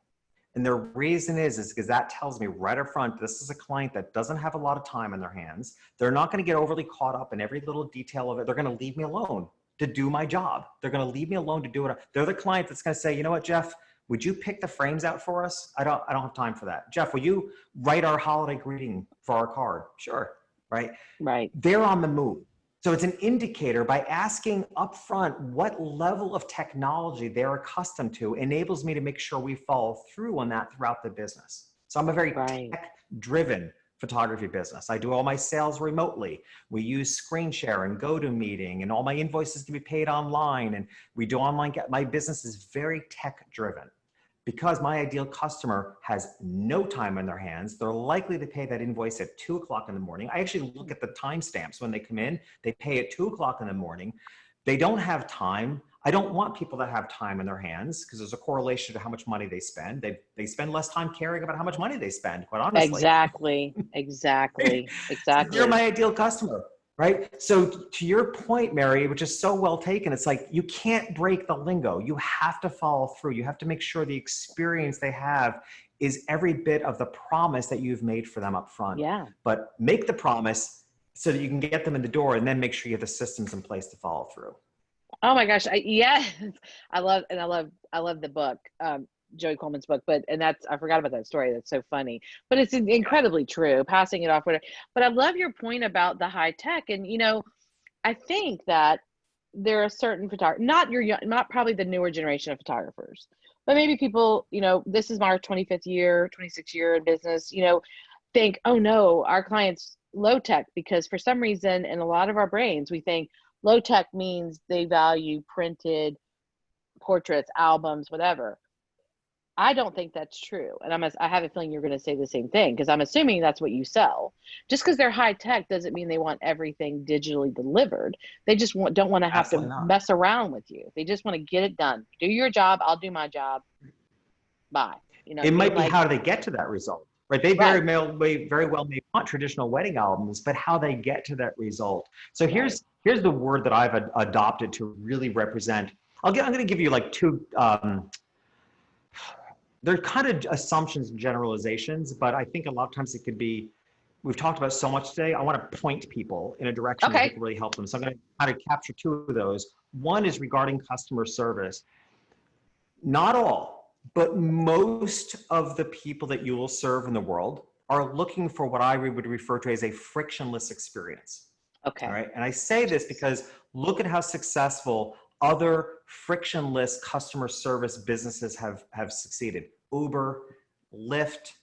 And the reason is because that tells me right up front, this is a client that doesn't have a lot of time in their hands. They're not going to get overly caught up in every little detail of it. They're going to leave me alone to do my job. They're going to leave me alone to do it. They're the client that's going to say, you know what, Jeff, would you pick the frames out for us? I don't have time for that. Jeff, will you write our holiday greeting for our card? Sure. Right. They're on the move. So it's an indicator by asking upfront what level of technology they're accustomed to enables me to make sure we follow through on that throughout the business. So I'm a very tech-driven photography business. I do all my sales remotely. We use screen share and GoToMeeting, and all my invoices can be paid online, and we do online. My business is very tech-driven. Because my ideal customer has no time in their hands, they're likely to pay that invoice at 2 o'clock in the morning. I actually look at the timestamps when they come in. They pay at 2 o'clock in the morning. They don't have time. I don't want people that have time in their hands because there's a correlation to how much money they spend. They spend less time caring about how much money they spend, quite honestly. Exactly. You're my ideal customer. Right? So to your point, Mary, which is so well taken, it's like you can't break the lingo. You have to follow through. You have to make sure the experience they have is every bit of the promise that you've made for them up front. Yeah. But make the promise so that you can get them in the door and then make sure you have the systems in place to follow through. Oh my gosh. I love the book. Joey Coleman's book, I forgot about that story. That's so funny, but it's incredibly true, passing it off. But I love your point about the high tech. And, I think that there are certain photographers, not probably the newer generation of photographers, but maybe people, this is my 25th year, 26th year in business, think, oh no, our client's low tech, because for some reason in a lot of our brains, we think low tech means they value printed portraits, albums, whatever. I don't think that's true. And I have a feeling you're going to say the same thing, because I'm assuming that's what you sell. Just because they're high tech doesn't mean they want everything digitally delivered. They just don't want to have to mess around with you. They just want to get it done. Do your job. I'll do my job. Bye. It might be how do they get to that result, right? They very well may want traditional wedding albums, but how they get to that result. So here's the word that I've adopted to really represent. I'm going to give you like two, they're kind of assumptions and generalizations, but I think a lot of times it could be, we've talked about so much today. I want to point people in a direction that I think Okay. will really help them. So I'm going to kind of capture two of those. One is regarding customer service. Not all, but most of the people that you will serve in the world are looking for what I would refer to as a frictionless experience. Okay. All right. And I say this because look at how successful other frictionless customer service businesses have succeeded. Uber, Lyft,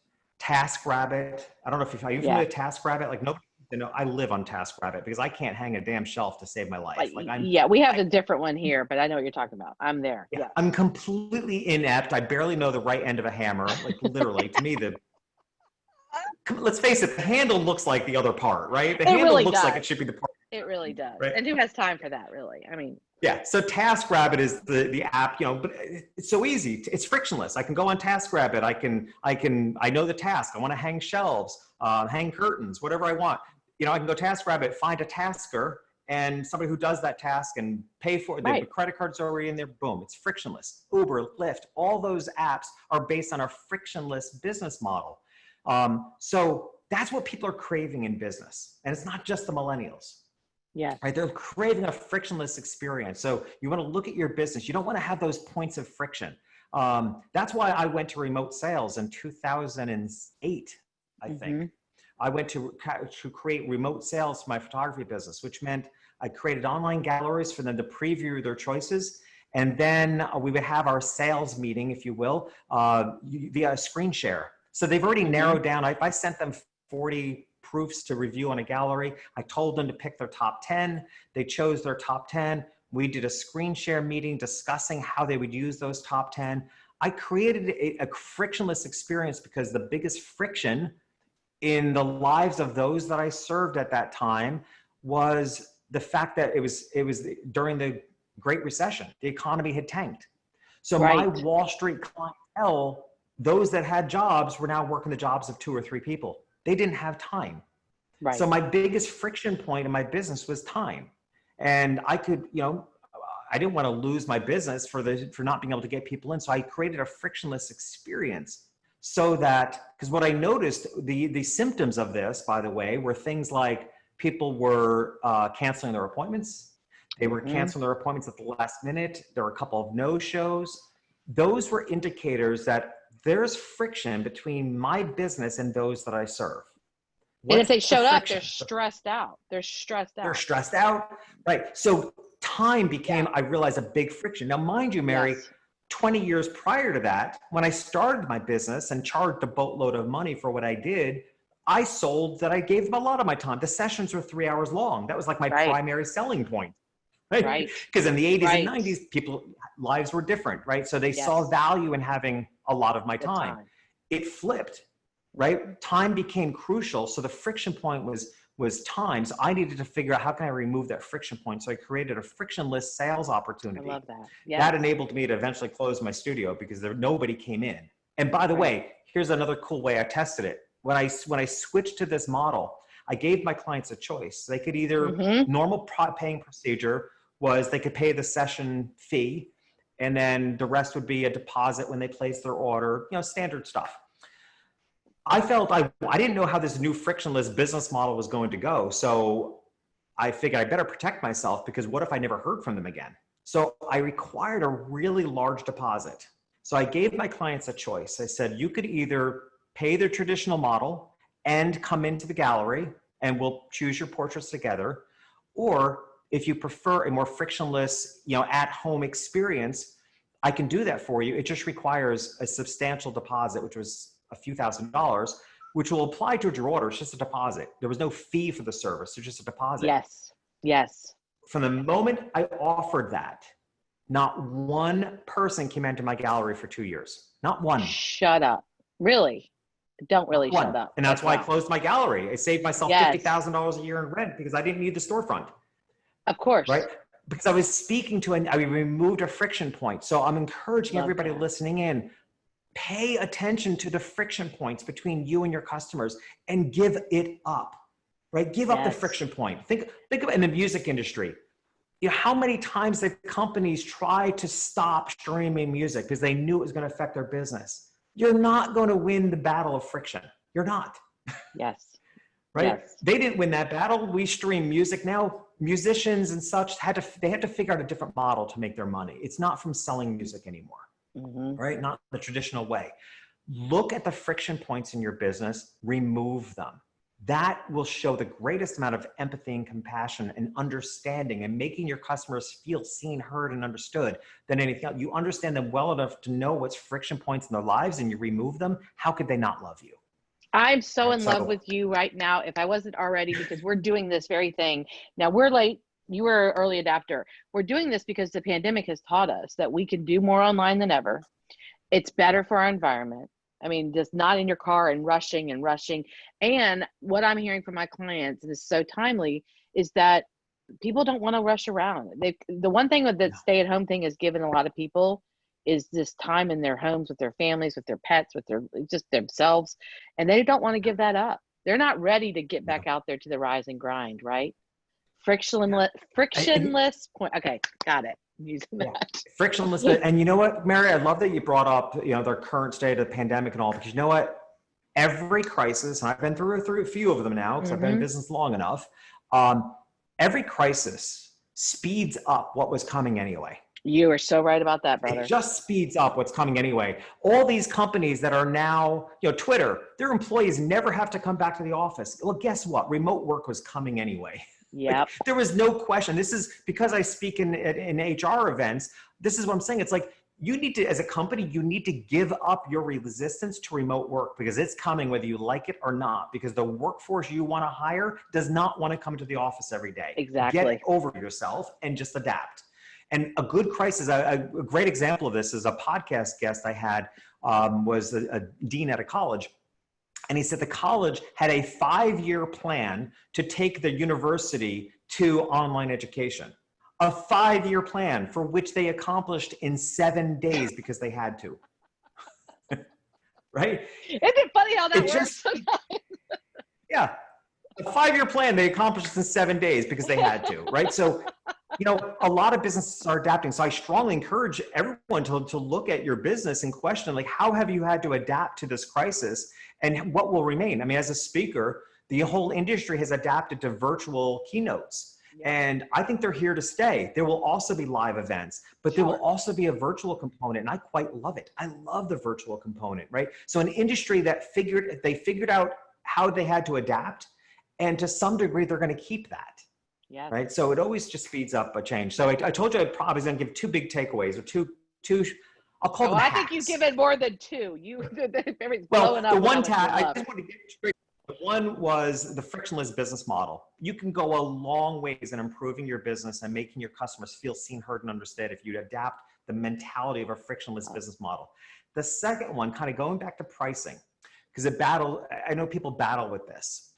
TaskRabbit. I don't know if are you familiar with TaskRabbit? Like nobody, you know, I live on TaskRabbit because I can't hang a damn shelf to save my life. Like yeah, we have a different one here, but I know what you're talking about. I'm there. yeah, Yes. I'm completely inept. I barely know the right end of a hammer. Like literally, to me, let's face it, the handle looks like the other part, right? The handle really looks does. like it should be the part. It really does. Right? And who has time for that, really? I mean, yeah. So TaskRabbit is the app, you know, but it's so easy. It's frictionless. I can go on TaskRabbit. I know the task. I want to hang shelves, hang curtains, whatever I want. You know, I can go TaskRabbit, find a tasker, and somebody who does that task and pay for it. The credit card's already in there. Boom. It's frictionless. Uber, Lyft, all those apps are based on a frictionless business model. So that's what people are craving in business. And it's not just the millennials. yeah. Right? They're craving a frictionless experience. So you want to look at your business. You don't want to have those points of friction. That's why I went to remote sales in 2008, I think. I went to create remote sales for my photography business, which meant I created online galleries for them to preview their choices. And then we would have our sales meeting, if you will, via screen share. So they've already narrowed down. I sent them 40 proofs to review on a gallery. I told them to pick their top 10. They chose their top 10. We did a screen share meeting discussing how they would use those top 10. I created a frictionless experience because the biggest friction in the lives of those that I served at that time was the fact that it was during the Great Recession. The economy had tanked. So my Wall Street clientele, those that had jobs were now working the jobs of 2 or 3 people. They didn't have time. Right. So my biggest friction point in my business was time. And I could, you know, I didn't want to lose my business for not being able to get people in. So I created a frictionless experience so that, because what I noticed, the symptoms of this, by the way, were things like people were canceling their appointments. They were canceling their appointments at the last minute. There were a couple of no-shows. Those were indicators that there's friction between my business and those that I serve. And if they showed up, they're stressed out. They're stressed out. They're stressed out. Right. So time became, I realized, a big friction. Now, mind you, Mary, 20 years prior to that, when I started my business and charged a boatload of money for what I did, I sold that I gave them a lot of my time. The sessions were 3 hours long. That was like my primary selling point. Right. Because in the 80s and 90s, people's lives were different. Right. So they saw value in having a lot of my time. It flipped. Right. Time became crucial. So the friction point was time. So I needed to figure out how can I remove that friction point. So I created a frictionless sales opportunity. I love that. That enabled me to eventually close my studio because nobody came in. And by the way, here's another cool way I tested it. When I switched to this model, I gave my clients a choice. They could either normal paying procedure was they could pay the session fee, and then the rest would be a deposit when they place their order, you know, standard stuff. I felt I didn't know how this new frictionless business model was going to go. So I figured I better protect myself because what if I never heard from them again? So I required a really large deposit. So I gave my clients a choice. I said, you could either pay the traditional model and come into the gallery and we'll choose your portraits together. Or if you prefer a more frictionless, you know, at-home experience, I can do that for you. It just requires a substantial deposit, which was a few $1,000s, which will apply to your order. It's just a deposit. There was no fee for the service. It's just a deposit. Yes. Yes. From the moment I offered that, not one person came into my gallery for 2 years. Not one. Shut up. Really? Don't really shut up. And that's why I closed my gallery. I saved myself $50,000 a year in rent because I didn't need the storefront. Of course. Right? Because I was speaking to, I removed a friction point. So I'm encouraging everybody listening in, pay attention to the friction points between you and your customers and give it up, right? Give up the friction point. Think of it in the music industry. You know, how many times did companies try to stop streaming music because they knew it was going to affect their business? You're not going to win the battle of friction. You're not. Yes. Right? Yes. They didn't win that battle. We stream music now. Musicians and such had to figure out a different model to make their money. It's not from selling music anymore, right? Not the traditional way. Look at the friction points in your business, remove them. That will show the greatest amount of empathy and compassion and understanding and making your customers feel seen, heard, and understood than anything else. You understand them well enough to know what's friction points in their lives and you remove them. How could they not love you? I'm so Right, in love with you right now, if I wasn't already, because we're doing this very thing. Now we're late. You were an early adapter. We're doing this because the pandemic has taught us that we can do more online than ever. It's better for our environment. I mean, just not in your car and rushing and rushing. And what I'm hearing from my clients, and it's so timely, is that people don't want to rush around. The one thing with the stay-at-home thing has given a lot of people is this time in their homes with their families, with their pets, with their just themselves, and they don't want to give that up. They're not ready to get back out there to the rise and grind, right? Frictionless point. Okay, got it. I'm using that. Frictionless. And you know what, Mary, I love that you brought up, you know, the current state of the pandemic and all, because you know what? Every crisis, and I've been through a few of them now because I've been in business long enough. Every crisis speeds up what was coming anyway. You are so right about that, brother. It just speeds up what's coming anyway. All these companies that are now, you know, Twitter, their employees never have to come back to the office. Well, guess what? Remote work was coming anyway. Yeah. Like, there was no question. This is because I speak in HR events. This is what I'm saying. It's like, you need to, as a company, you need to give up your resistance to remote work because it's coming whether you like it or not, because the workforce you want to hire does not want to come to the office every day. Exactly. Get over yourself and just adapt. And a good crisis, a great example of this is a podcast guest I had was a dean at a college. And he said the college had a 5-year plan to take the university to online education. A 5-year plan for which they accomplished in 7 days because they had to. Right? Isn't it funny how that works sometimes? Yeah. A 5-year plan they accomplished in 7 days because they had to, right? So, you know, a lot of businesses are adapting. So I strongly encourage everyone to look at your business and question, like, how have you had to adapt to this crisis and what will remain? I mean, as a speaker, the whole industry has adapted to virtual keynotes. Yeah. And I think they're here to stay. There will also be live events, but there will also be a virtual component. And I quite love it. I love the virtual component, right? So an industry that figured out how they had to adapt, and to some degree, they're going to keep that. Yeah. Right. So it always just speeds up a change. So I told you I probably was going to give 2 big takeaways or two. I'll call them hacks. I think you've given more than 2. Everything's well, blowing up. The one I just want to get straight. One was the frictionless business model. You can go a long ways in improving your business and making your customers feel seen, heard, and understood if you adapt the mentality of a frictionless business model. The second one, kind of going back to pricing, because I know people battle with this.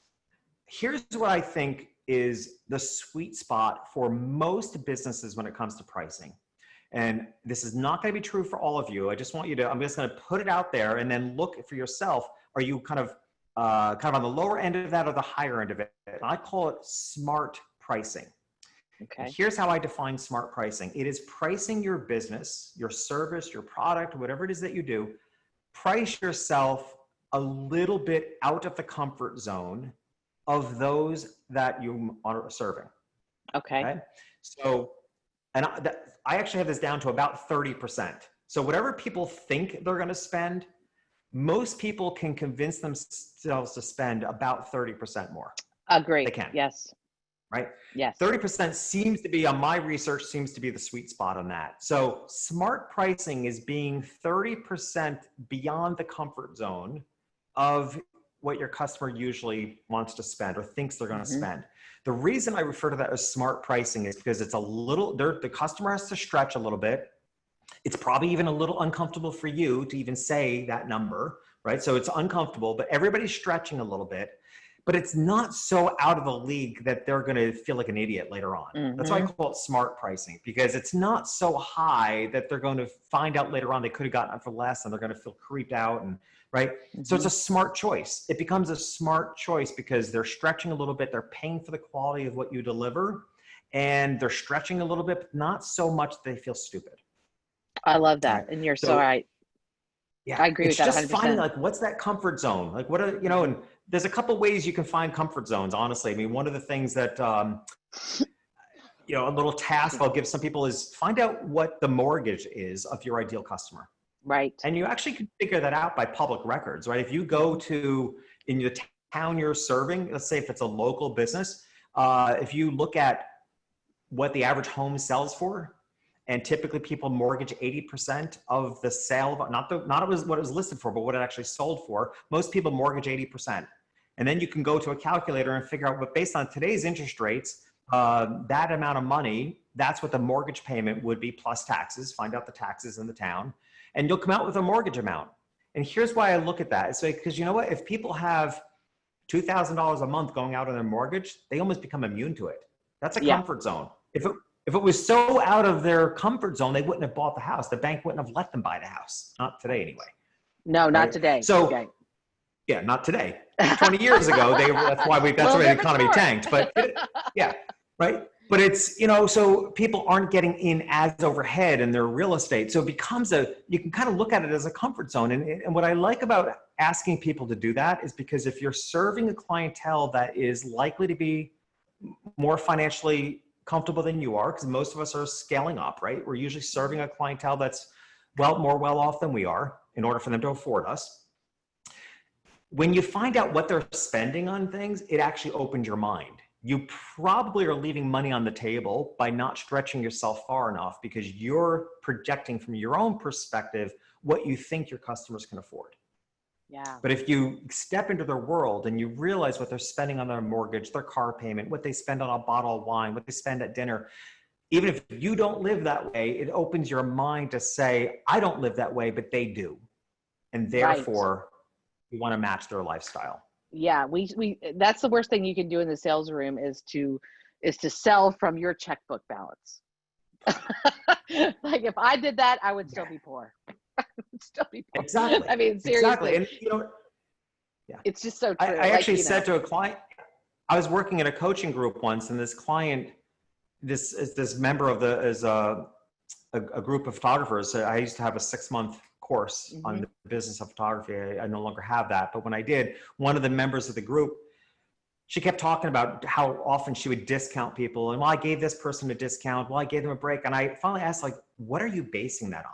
Here's what I think is the sweet spot for most businesses when it comes to pricing. And this is not going to be true for all of you. I'm just going to put it out there and then look for yourself. Are you kind of on the lower end of that or the higher end of it? And I call it smart pricing. Okay. And here's how I define smart pricing. It is pricing your business, your service, your product, whatever it is that you do. Price yourself a little bit out of the comfort zone of those that you are serving. Okay. So, and I actually have this down to about 30%. So whatever people think they're going to spend, most people can convince themselves to spend about 30% more. Agree. They can. Yes. Right? Yes. 30% seems to be, on my research, seems to be the sweet spot on that. So smart pricing is being 30% beyond the comfort zone of what your customer usually wants to spend or thinks they're going to spend. The reason I refer to that as smart pricing is because it's the customer has to stretch a little bit. It's probably even a little uncomfortable for you to even say that number, right? So it's uncomfortable, but everybody's stretching a little bit, but it's not so out of the league that they're going to feel like an idiot later on. That's why I call it smart pricing, because it's not so high that they're going to find out later on they could have gotten it for less and they're going to feel creeped out, and right? So it's a smart choice. It becomes a smart choice because they're stretching a little bit. They're paying for the quality of what you deliver. and they're stretching a little bit, but not so much that they feel stupid. I love that. Right? And you're so right. Yeah, I agree with that 100%. It's just finding like, what's that comfort zone? Like what are, you know, and there's a couple ways you can find comfort zones, honestly. I mean, one of the things that, you know, a little task I'll give some people is find out what the mortgage is of your ideal customer. Right. And you actually can figure that out by public records, right? If you go to, in the town you're serving, let's say if it's a local business, if you look at what the average home sells for, and typically people mortgage 80% of the sale, not what it was listed for, but what it actually sold for. Most people mortgage 80%. And then you can go to a calculator and figure out, but based on today's interest rates, that amount of money, that's what the mortgage payment would be plus taxes. Find out the taxes in the town, and you'll come out with a mortgage amount. And here's why I look at that. It's like, because you know what? If people have $2,000 a month going out on their mortgage, they almost become immune to it. That's a comfort zone. If it was so out of their comfort zone, they wouldn't have bought the house. The bank wouldn't have let them buy the house. Not today, anyway. No, not today. So, yeah, not today. 20 years ago, that's why the economy tanked. But yeah, right. But it's, you know, so people aren't getting in as overhead in their real estate. So it becomes you can kind of look at it as a comfort zone. And what I like about asking people to do that is because if you're serving a clientele that is likely to be more financially comfortable than you are, because most of us are scaling up, right? We're usually serving a clientele that's more well off than we are in order for them to afford us. When you find out what they're spending on things, it actually opens your mind. You probably are leaving money on the table by not stretching yourself far enough because you're projecting from your own perspective what you think your customers can afford. Yeah. But if you step into their world and you realize what they're spending on their mortgage, their car payment, what they spend on a bottle of wine, what they spend at dinner, even if you don't live that way, it opens your mind to say, I don't live that way, but they do. And therefore, you want to match their lifestyle. Yeah, we that's the worst thing you can do in the sales room is to sell from your checkbook balance. Like if I did that, I would still be poor. Exactly. I mean, seriously. Exactly. And you know, it's just so true. I actually said to a client, I was working in a coaching group once, and this client, this member of a group of photographers. I used to have a 6-month course on the business of photography. I no longer have that, but when I did, one of the members of the group, she kept talking about how often she would discount people, and well, I gave this person a discount, well, I gave them a break, and I finally asked, like, what are you basing that on?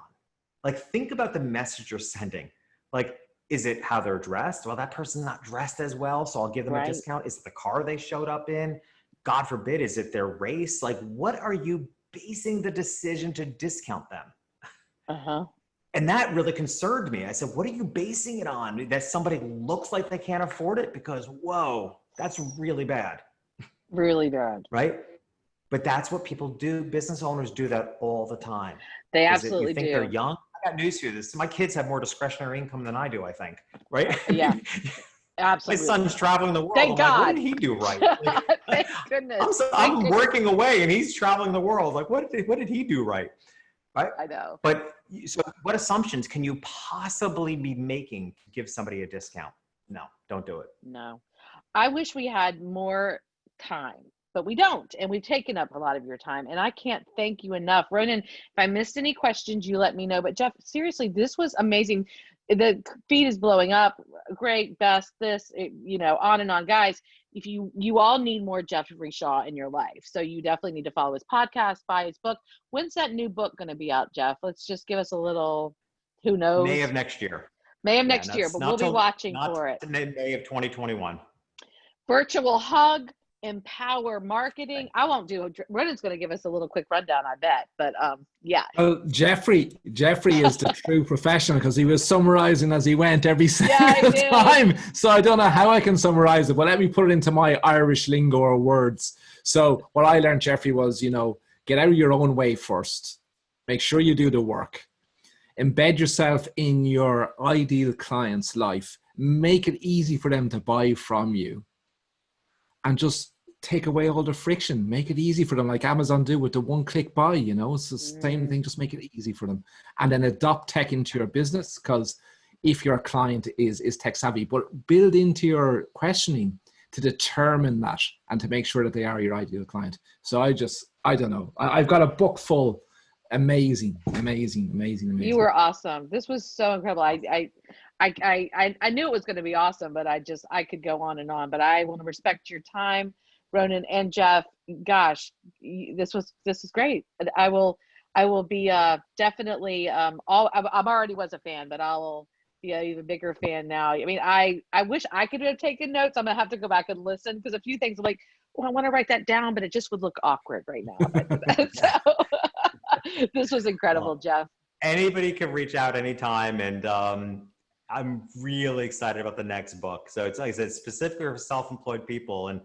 Like, think about the message you're sending. Like, is it how they're dressed? Well, that person's not dressed as well, so I'll give them a discount. Is it the car they showed up in? God forbid, is it their race? Like, what are you basing the decision to discount them? And that really concerned me. I said, what are you basing it on? That somebody looks like they can't afford it? Because, whoa, that's really bad. Really bad. Right? But that's what people do. Business owners do that all the time. They absolutely you think do. They're young? I got news for you. My kids have more discretionary income than I do, I think. Right? Yeah. Absolutely. My son's traveling the world. Thank God. Like, what did he do right? Like, Thank goodness. I'm working away and he's traveling the world. Like, what did he do right? Right? I know. But so what assumptions can you possibly be making to give somebody a discount? No, don't do it. No. I wish we had more time, but we don't. And we've taken up a lot of your time. And I can't thank you enough. Ronan, if I missed any questions, you let me know. But Jeff, seriously, this was amazing. The feed is blowing up. Great, best, this, on and on. Guys, if you all need more Jeffrey Shaw in your life. So you definitely need to follow his podcast, buy his book. When's that new book going to be out, Jeff? Let's just give us a little, who knows? May of next year. May of next year, but we'll be watching for it. May of 2021. Virtual hug, empower marketing. I won't do it. Ronan's going to give us a little quick rundown, I bet. But yeah. Well, Jeffrey is the true professional because he was summarizing as he went every single time. So I don't know how I can summarize it, but let me put it into my Irish lingo or words. So what I learned, Jeffrey, was, get out of your own way first. Make sure you do the work. Embed yourself in your ideal client's life. Make it easy for them to buy from you. And just take away all the friction. Make it easy for them, like Amazon do with the one-click buy. It's the same thing. Just make it easy for them, and then adopt tech into your business. Because if your client is tech savvy, but build into your questioning to determine that and to make sure that they are your ideal client. So I just I don't know. I've got a book full. Amazing. You were awesome. This was so incredible. I knew it was going to be awesome, but I could go on and on. But I want to respect your time, Ronan and Jeff. Gosh, this is great. I will be definitely I'm already was a fan, but I will be an even bigger fan now. I mean, I wish I could have taken notes. I'm gonna have to go back and listen because a few things are like, well, I want to write that down, but it just would look awkward right now if I did that. So this was incredible, well, Jeff. Anybody can reach out anytime, and I'm really excited about the next book. So it's like I said, specifically for self-employed people, and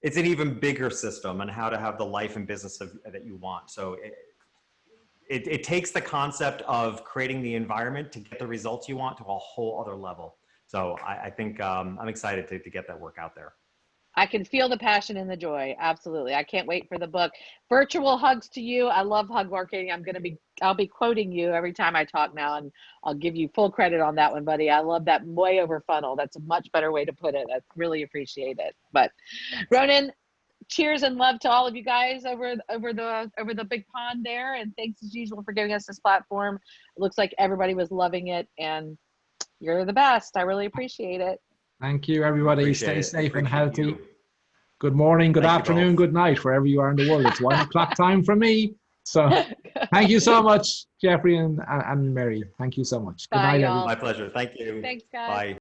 it's an even bigger system on how to have the life and business that you want. So it takes the concept of creating the environment to get the results you want to a whole other level. So I think I'm excited to get that work out there. I can feel the passion and the joy. Absolutely. I can't wait for the book. Virtual hugs to you. I love hug marketing. I'll be quoting you every time I talk now, and I'll give you full credit on that one, buddy. I love that way over funnel. That's a much better way to put it. I really appreciate it. But Ronan, cheers and love to all of you guys over the big pond there. And thanks as usual for giving us this platform. It looks like everybody was loving it, and you're the best. I really appreciate it. Thank you, everybody. Stay safe and healthy. Good morning, good afternoon, good night, wherever you are in the world. It's 1 o'clock time for me. So thank you so much, Jeffrey and Mary. Thank you so much. Good night, everyone. My pleasure. Thank you. Thanks, guys. Bye.